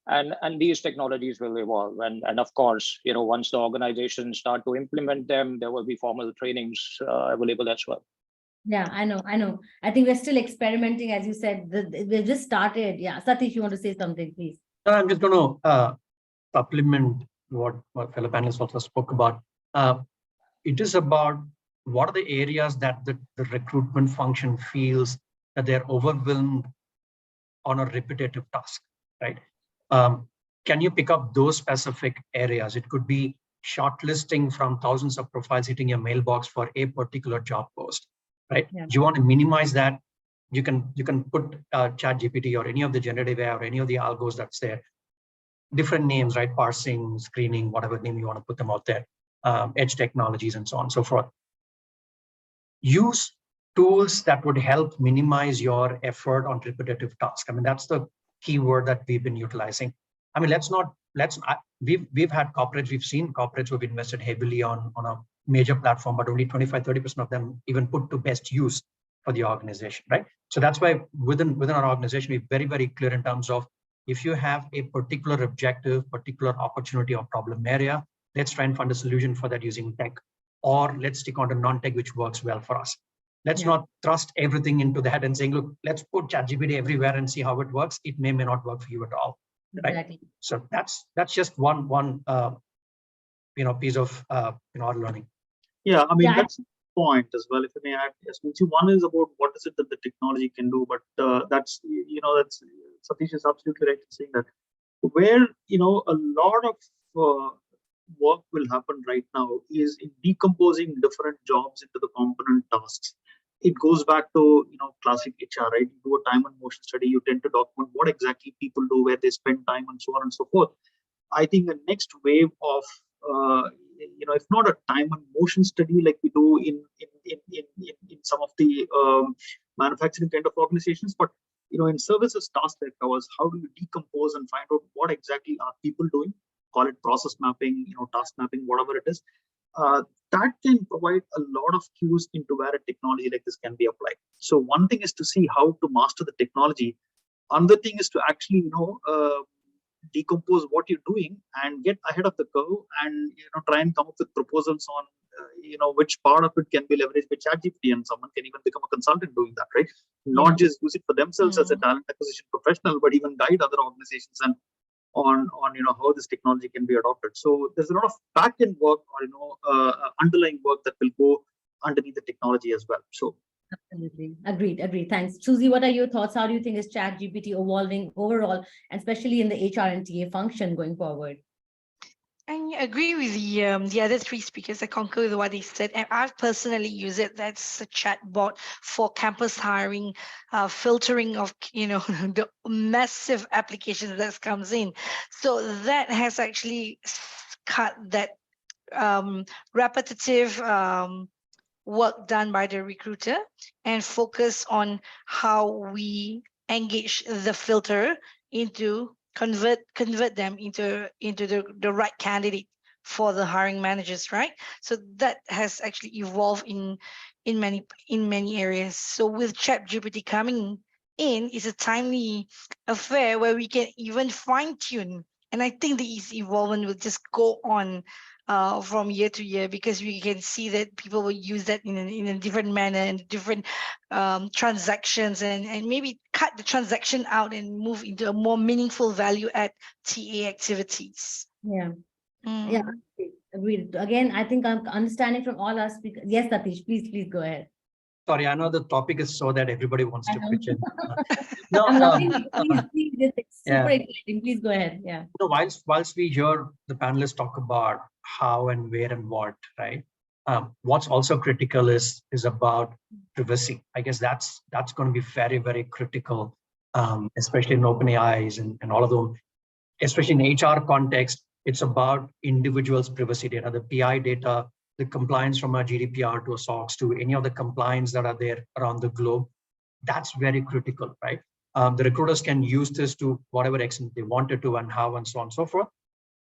And these technologies will evolve. And of course, once the organizations start to implement them, there will be formal trainings available as well. Yeah, I know. I think we're still experimenting, as you said. We just started. Yeah, Satish, you want to say something, please? I'm just going to supplement what fellow panelists also spoke about. It is about what are the areas that the recruitment function feels that they're overwhelmed on a repetitive task, right? Can you pick up those specific areas? It could be shortlisting from thousands of profiles hitting your mailbox for a particular job post, right? Yeah. Do you want to minimize that? You can put ChatGPT or any of the generative AI or any of the algos that's there, different names, right? Parsing, screening, whatever name you want to put them out there, edge technologies and so on and so forth. Use tools that would help minimize your effort on repetitive tasks. I mean, that's the key word that we've been utilizing. I mean, we've had corporates, we've seen corporates who've invested heavily on a major platform, but only 25-30% of them even put to best use for the organization, right? So that's why within our organization, we're very, very clear in terms of if you have a particular objective, particular opportunity or problem area, let's try and find a solution for that using tech, or let's stick on to non-tech, which works well for us. Let's not thrust everything into that and saying, look, let's put ChatGPT everywhere and see how it works. It may not work for you at all. Right? Exactly. So that's just one piece of our learning. Yeah, I mean, that's the point as well, if I may add. Yasmin, one is about what is it that the technology can do, but that's Satish is absolutely right in saying that where a lot of work will happen right now is in decomposing different jobs into the component tasks. It goes back to classic HR, right? You do a time and motion study, you tend to document what exactly people do, where they spend time, and so on and so forth. I think the next wave of if not a time and motion study like we do in some of the manufacturing kind of organizations, but in services tasks like ours, how do you decompose and find out what exactly are people doing? Call it process mapping, task mapping, whatever it is. That can provide a lot of cues into where a technology like this can be applied. So one thing is to see how to master the technology. Another thing is to actually decompose what you're doing and get ahead of the curve, and try and come up with proposals on which part of it can be leveraged by ChatGPT, and someone can even become a consultant doing that, right? Not just use it for themselves as a talent acquisition professional, but even guide other organizations and on how this technology can be adopted. So there's a lot of back-end work or underlying work that will go underneath the technology as well. So absolutely agreed. Thanks. Suzie, what are your thoughts? How do you think is ChatGPT evolving overall, and especially in the HR and TA function going forward? I agree with the other three speakers. I concur with what they said, and I've personally used it. That's a chatbot for campus hiring, filtering of the massive applications that comes in. So that has actually cut that repetitive work done by the recruiter and focus on how we engage the filter into convert them into the right candidate for the hiring managers, right? So that has actually evolved in many areas. So with ChatGPT coming in, is a timely affair where we can even fine tune, and I think this evolvement will just go on from year to year, because we can see that people will use that in a different manner and different transactions, and maybe cut the transaction out and move into a more meaningful value add TA activities. Yeah. Yeah, agreed. Again, I think I'm understanding from all our speakers. Yes, Satish, please go ahead. Sorry, I know the topic is so that everybody wants to pitch in. No, I'm loving it. Please, it's super exciting. Please go ahead. Yeah. Whilst we hear the panelists talk about how and where and what, right? What's also critical is about privacy. I guess that's going to be very, very critical, especially in OpenAIs and all of them. Especially in HR context, it's about individuals' privacy data, the PI data, the compliance from a GDPR to a SOX to any of the compliance that are there around the globe. That's very critical, right? The recruiters can use this to whatever extent they wanted to and how and so on and so forth.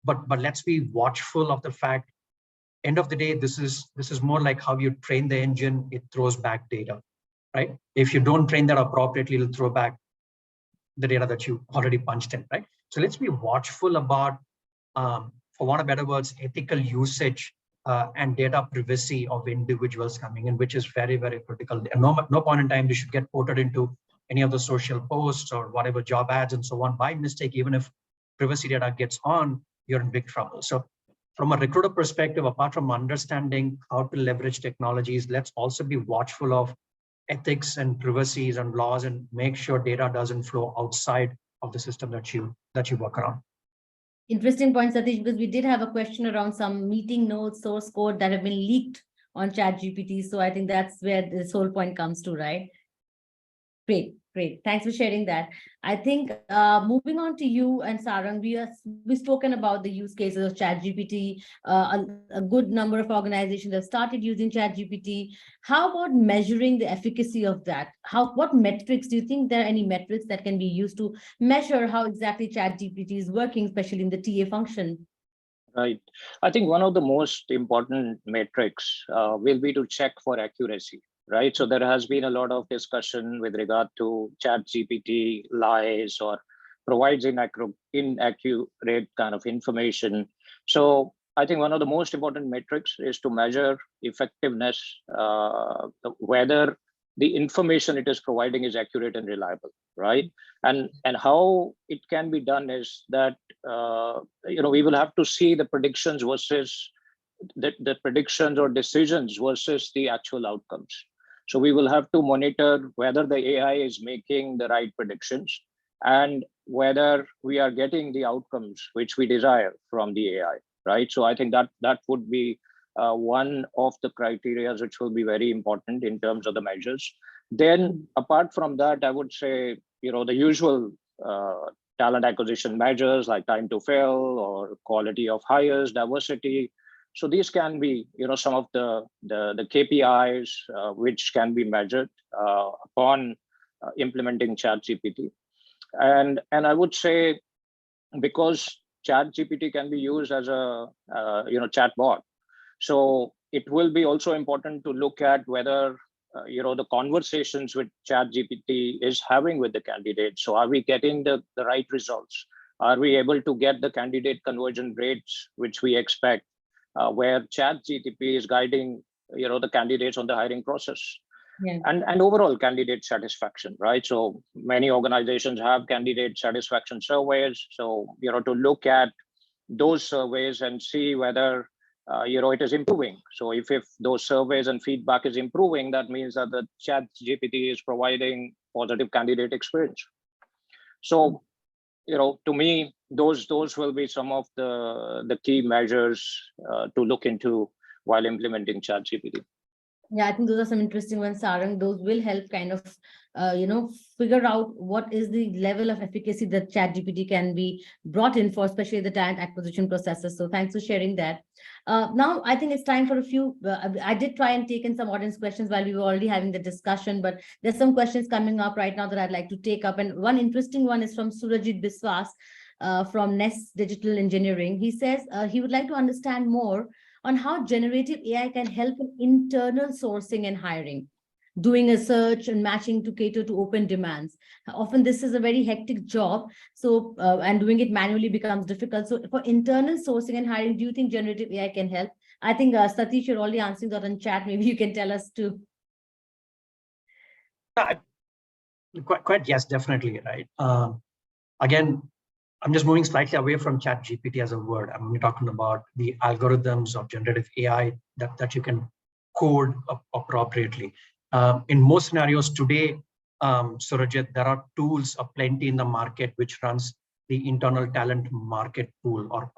But let's be watchful of the fact, end of the day, this is more like how you train the engine, it throws back data, right? If you don't train that appropriately, it'll throw back the data that you already punched in, right? So let's be watchful about, for want of better words, ethical usage and data privacy of individuals coming in, which is very, very critical. And no point in time they should get ported into any of the social posts or whatever job ads and so on by mistake. Even if privacy data gets on, you're in big trouble. So from a recruiter perspective, apart from understanding how to leverage technologies, let's also be watchful of ethics and privacies and laws, and make sure data doesn't flow outside of the system that you work around. Interesting point, Satish, because we did have a question around some meeting notes, source code that have been leaked on ChatGPT. So I think that's where this whole point comes to, right? Great. Thanks for sharing that. I think moving on to you and Sarang, we've spoken about the use cases of ChatGPT. A good number of organizations have started using ChatGPT. How about measuring the efficacy of that? What metrics do you think there are any metrics that can be used to measure how exactly ChatGPT is working, especially in the TA function? Right. I think one of the most important metrics will be to check for accuracy. right? So there has been a lot of discussion with regard to ChatGPT lies or provides inaccurate kind of information. So I think one of the most important metrics is to measure effectiveness, whether the information it is providing is accurate and reliable, right? And how it can be done is that we will have to see the predictions versus the predictions or decisions versus the actual outcomes. So we will have to monitor whether the AI is making the right predictions and whether we are getting the outcomes which we desire from the AI, right? So I think that would be one of the criteria which will be very important in terms of the measures. Then apart from that, I would say, the usual talent acquisition measures like time to fill or quality of hires, diversity. So these can be, some of the KPIs which can be measured upon implementing ChatGPT. And I would say, because ChatGPT can be used as a chatbot, so it will be also important to look at whether the conversations with ChatGPT is having with the candidate. So are we getting the right results? Are we able to get the candidate conversion rates which we expect? Where ChatGPT is guiding, the candidates on the hiring process, and overall candidate satisfaction, right? So many organizations have candidate satisfaction surveys. So to look at those surveys and see whether it is improving. So if those surveys and feedback is improving, that means that the ChatGPT is providing positive candidate experience. So to me, those will be some of the key measures to look into while implementing ChatGPT. Yeah, I think those are some interesting ones, Sarang. Those will help kind of, figure out what is the level of efficacy that ChatGPT can be brought in for, especially the talent acquisition processes. So thanks for sharing that. Now, I think it's time for a few. I did try and take in some audience questions while we were already having the discussion, but there's some questions coming up right now that I'd like to take up. And one interesting one is from Surajit Biswas from Nest Digital Engineering. He says he would like to understand more on how generative AI can help in internal sourcing and hiring, doing a search and matching to cater to open demands. Often this is a very hectic job, so and doing it manually becomes difficult. So for internal sourcing and hiring, do you think generative AI can help? I think Satish, you're already answering that in chat. Maybe you can tell us too. Quite yes, definitely, right. Again, I'm just moving slightly away from ChatGPT as a word. I'm only talking about the algorithms of generative AI that you can code appropriately. In most scenarios today, Surajit, there are tools aplenty in the market which runs the internal talent market pool, or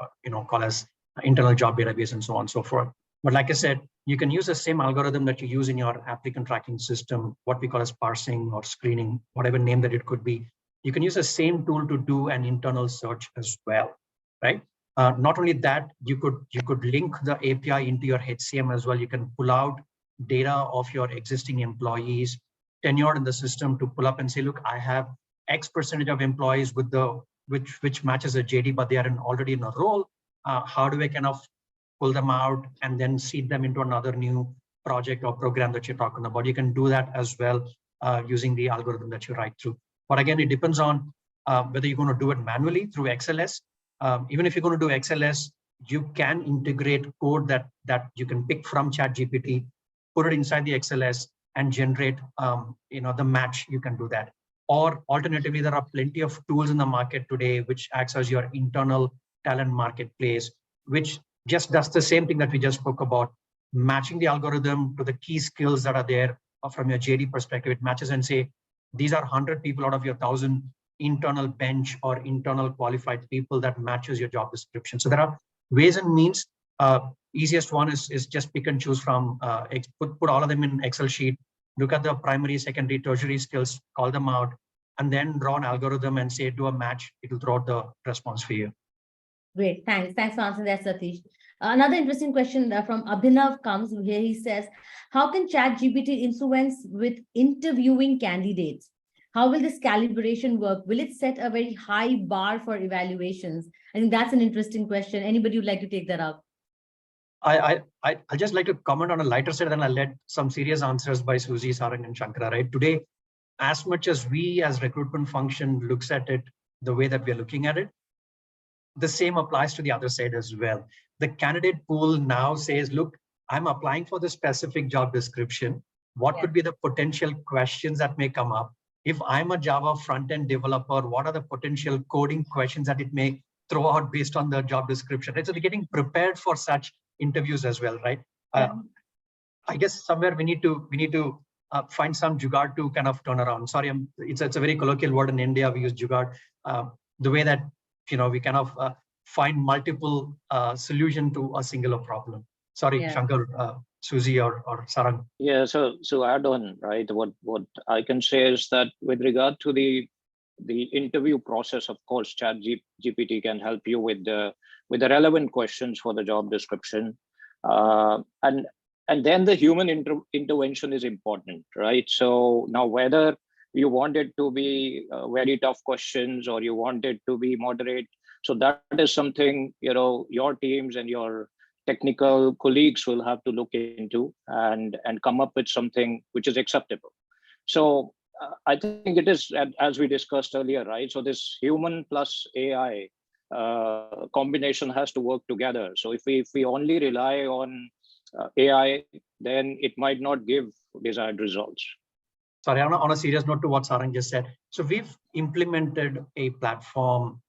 call as internal job database and so on and so forth. But like I said, you can use the same algorithm that you use in your applicant tracking system, what we call as parsing or screening, whatever name that it could be. You can use the same tool to do an internal search as well, right? Not only that, you could link the API into your HCM as well. You can pull out data of your existing employees tenured in the system to pull up and say, look, I have X percentage of employees with which matches a JD, but they are already in a role. How do I kind of pull them out and then seed them into another new project or program that you're talking about? You can do that as well using the algorithm that you write through. But again, it depends on whether you're going to do it manually through XLS. Even if you're going to do XLS, you can integrate code that you can pick from ChatGPT, put it inside the XLS, and generate the match. You can do that. Or alternatively, there are plenty of tools in the market today which acts as your internal talent marketplace, which just does the same thing that we just spoke about, matching the algorithm to the key skills that are there from your JD perspective. It matches and say, these are 100 people out of your 1,000 internal bench or internal qualified people that matches your job description. So there are ways and means. Easiest one is just pick and choose from, put all of them in Excel sheet, look at the primary, secondary, tertiary skills, call them out, and then draw an algorithm and say, do a match. It will throw out the response for you. Great, thanks. Thanks for answering that, Satish. Another interesting question from Abhinav comes here. He says, how can ChatGPT influence with interviewing candidates? How will this calibration work? Will it set a very high bar for evaluations? I think that's an interesting question. Anybody would like to take that up? I'll just like to comment on a lighter side, then I'll let some serious answers by Suzie, Sarang, and Sankara. Right today, as much as we as recruitment function looks at it the way that we are looking at it, the same applies to the other side as well. The candidate pool now says, look, I'm applying for the specific job description. What could be the potential questions that may come up? If I'm a Java front-end developer, what are the potential coding questions that it may throw out based on the job description? Right? So they're getting prepared for such interviews as well, right? I guess somewhere we need to find some jugaad to kind of turn around. Sorry, it's a very colloquial word in India. We use jugaad. The way that we kind of find multiple solution to a singular problem. Sorry, Shankar, Suzie, or Sarang. Yeah, so add on, right? What I can say is that with regard to the interview process, of course, ChatGPT can help you with the relevant questions for the job description, and then the human intervention is important, right? So now whether you want it to be very tough questions or you want it to be moderate, so that is something your teams and your technical colleagues will have to look into and come up with something which is acceptable. So I think it is, as we discussed earlier, right? So this human plus AI combination has to work together. So if we only rely on AI, then it might not give desired results. Sorry, on a serious note to what Sarang just said. So we've implemented a platform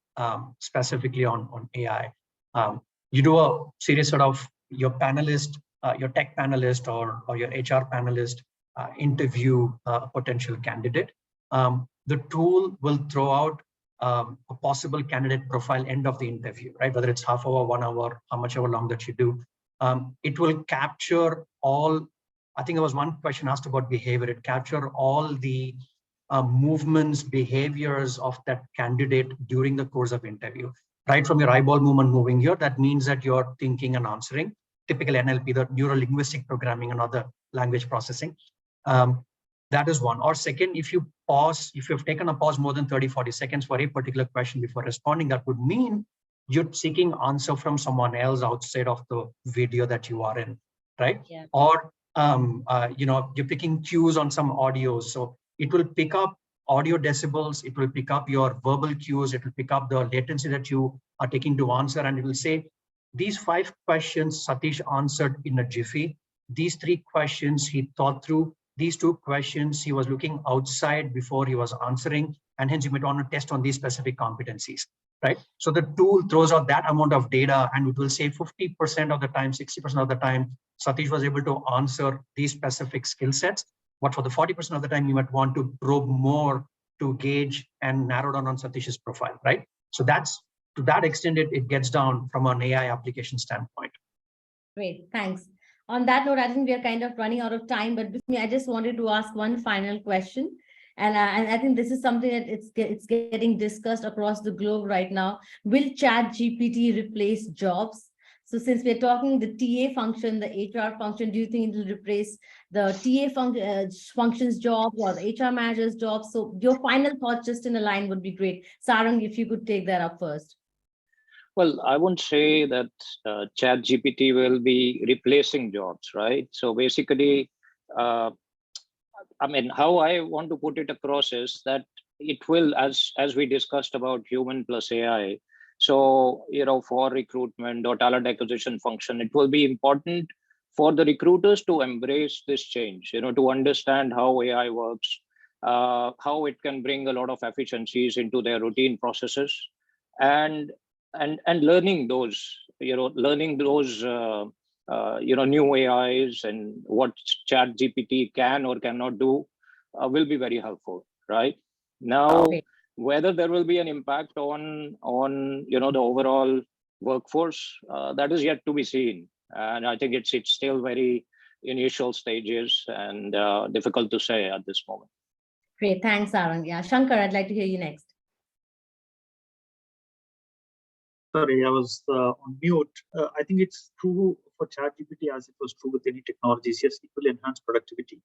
specifically on AI. You do a series sort of your panelist, your tech panelist or your HR panelist interview a potential candidate. The tool will throw out a possible candidate profile end of the interview, right? Whether it's half hour, 1 hour, how much ever long that you do. It will capture all, I think there was one question asked about behavior. It capture all the movements, behaviors of that candidate during the course of interview. Right from your eyeball movement moving here, that means that you're thinking and answering. Typical NLP, the neuro-linguistic programming and other language processing. That is one. Or second, if you pause, if you've taken a pause more than 30, 40 seconds for a particular question before responding, that would mean you're seeking answer from someone else outside of the video that you are in, right? Yeah. Or you're picking cues on some audio. So it will pick up audio decibels, it will pick up your verbal cues, it will pick up the latency that you are taking to answer, and it will say, these 5 questions Satish answered in a jiffy. These 3 questions he thought through. These 2 questions he was looking outside before he was answering, and hence you might want to test on these specific competencies, right? So the tool throws out that amount of data, and it will say 50% of the time, 60% of the time, Satish was able to answer these specific skill sets. But for the 40% of the time, you might want to probe more to gauge and narrow down on Satish's profile, right? So that's, to that extent, it gets down from an AI application standpoint. Great, thanks. On that note, I think we are kind of running out of time, but I just wanted to ask one final question. And I think this is something that it's getting discussed across the globe right now. Will ChatGPT replace jobs? So since we're talking the TA function, the HR function, do you think it will replace the TA functions job or the HR manager's job? So your final thoughts just in a line would be great. Sarang, if you could take that up first. Well, I won't say that ChatGPT will be replacing jobs, right? So basically, I mean, how I want to put it across is that it will, as we discussed about human plus AI. So, for recruitment or talent acquisition function, it will be important for the recruiters to embrace this change, to understand how AI works, how it can bring a lot of efficiencies into their routine processes, and learning those, new AIs and what ChatGPT can or cannot do will be very helpful, right? Now, Okay. Whether there will be an impact on the overall workforce, that is yet to be seen, and I think it's still very initial stages and difficult to say at this moment. Great, thanks, Sarang. Yeah, Shankar, I'd like to hear you next. Sorry, I was on mute. I think it's true for ChatGPT as it was true with any technologies. Yes, it will enhance productivity.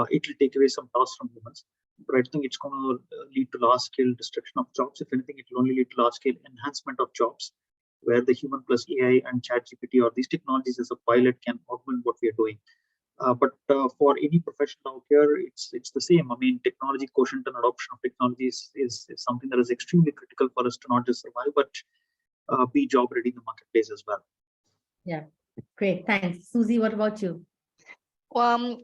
It will take away some tasks from humans. But I think it's going to lead to large-scale destruction of jobs. If anything, it will only lead to large-scale enhancement of jobs. where the human plus AI and ChatGPT or these technologies as a pilot can augment what we are doing. But for any profession out here, it's the same. I mean, technology quotient and adoption of technologies is something that is extremely critical for us to not just survive, but be job ready in the marketplace as well. Yeah, great. Thanks. Suzie, what about you?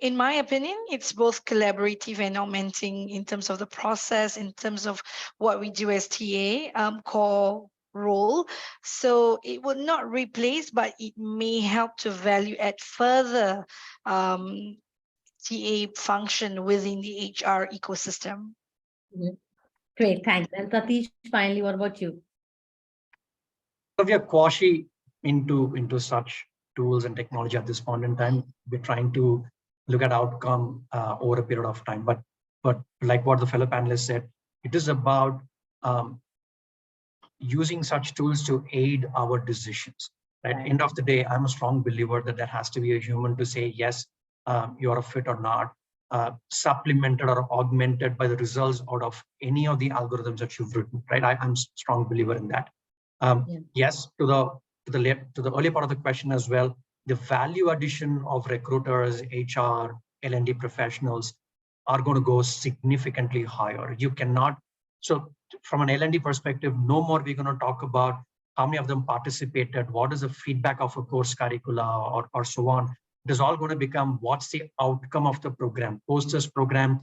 In my opinion, it's both collaborative and augmenting in terms of the process, in terms of what we do as TA, core role. So it would not replace, but it may help to value add further TA function within the HR ecosystem. Great, thanks. And Satish, finally, what about you? So we are quasi into such tools and technology at this point in time. We're trying to look at outcome over a period of time. But like what the fellow panelists said, it is about using such tools to aid our decisions. Right? Right. End of the day, I'm a strong believer that there has to be a human to say, yes, you're a fit or not, supplemented or augmented by the results out of any of the algorithms that you've written. Right? I'm a strong believer in that. Yes, to the earlier part of the question as well, the value addition of recruiters, HR, L&D professionals are going to go significantly higher. You cannot, so from an L&D perspective, no more we're going to talk about how many of them participated, what is the feedback of a course curricula or so on. It is all going to become what's the outcome of the program. Post this program,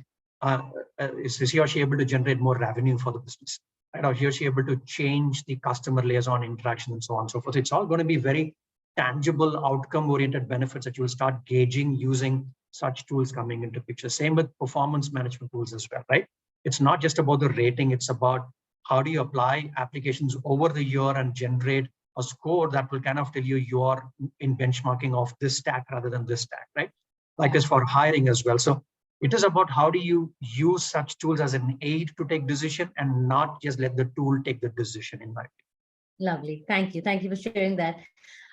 is he or she able to generate more revenue for the business? Right? Or he or she able to change the customer liaison interaction and so on and so forth. It's all going to be very tangible outcome-oriented benefits that you will start gauging using such tools coming into picture. Same with performance management tools as well, right? It's not just about the rating, it's about how do you apply applications over the year and generate a score that will kind of tell you are in benchmarking of this stack rather than this stack, right? Like this for hiring as well. So it is about how do you use such tools as an aid to take decision and not just let the tool take the decision, in my opinion. Lovely. Thank you. Thank you for sharing that.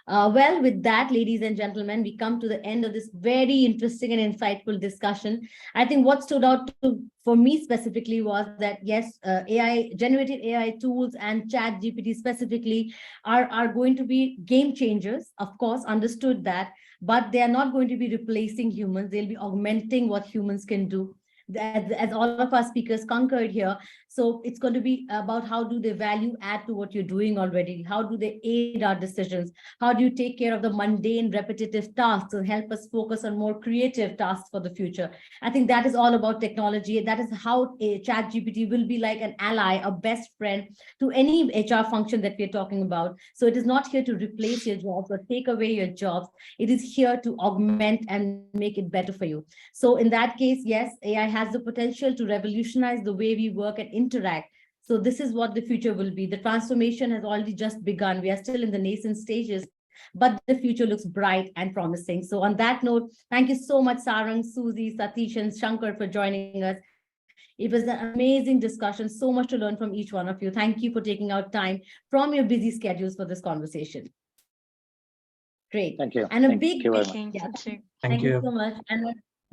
Well, with that, ladies and gentlemen, we come to the end of this very interesting and insightful discussion. I think what stood out for me specifically was that, yes, generative AI tools and ChatGPT specifically are going to be game changers, of course, understood that, but they are not going to be replacing humans. They'll be augmenting what humans can do. As all of our speakers concurred here. So it's going to be about how do they value add to what you're doing already? How do they aid our decisions? How do you take care of the mundane, repetitive tasks and help us focus on more creative tasks for the future? I think that is all about technology. That is how a ChatGPT will be like an ally, a best friend to any HR function that we're talking about. So it is not here to replace your jobs or take away your jobs. It is here to augment and make it better for you. So in that case, yes, AI has the potential to revolutionize the way we work and interact. So this is what the future will be. The transformation has already just begun. We are still in the nascent stages, but the future looks bright and promising. So on that note, thank you so much, Sarang, Suzie, Satish, and Shankar for joining us. It was an amazing discussion, so much to learn from each one of you. Thank you for taking out time from your busy schedules for this conversation. Great. Thank you. And Thank you very much. Thank you so much.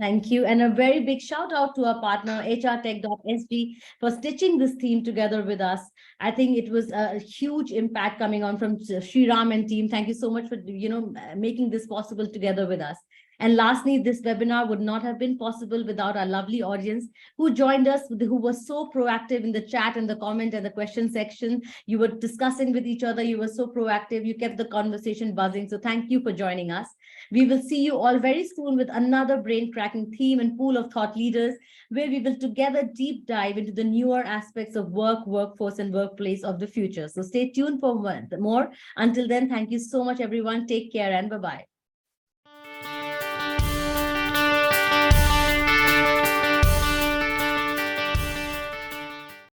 Thank you. And a very big shout out to our partner, hrtech.sg, for stitching this theme together with us. I think it was a huge impact coming on from Sriram and team. Thank you so much for making this possible together with us. And lastly, this webinar would not have been possible without our lovely audience who joined us, who was so proactive in the chat and the comment and the question section. You were discussing with each other. You were so proactive. You kept the conversation buzzing. So thank you for joining us. We will see you all very soon with another brain-cracking theme and pool of thought leaders, where we will together deep dive into the newer aspects of work, workforce, and workplace of the future. So stay tuned for more. Until then, thank you so much, everyone. Take care and bye-bye.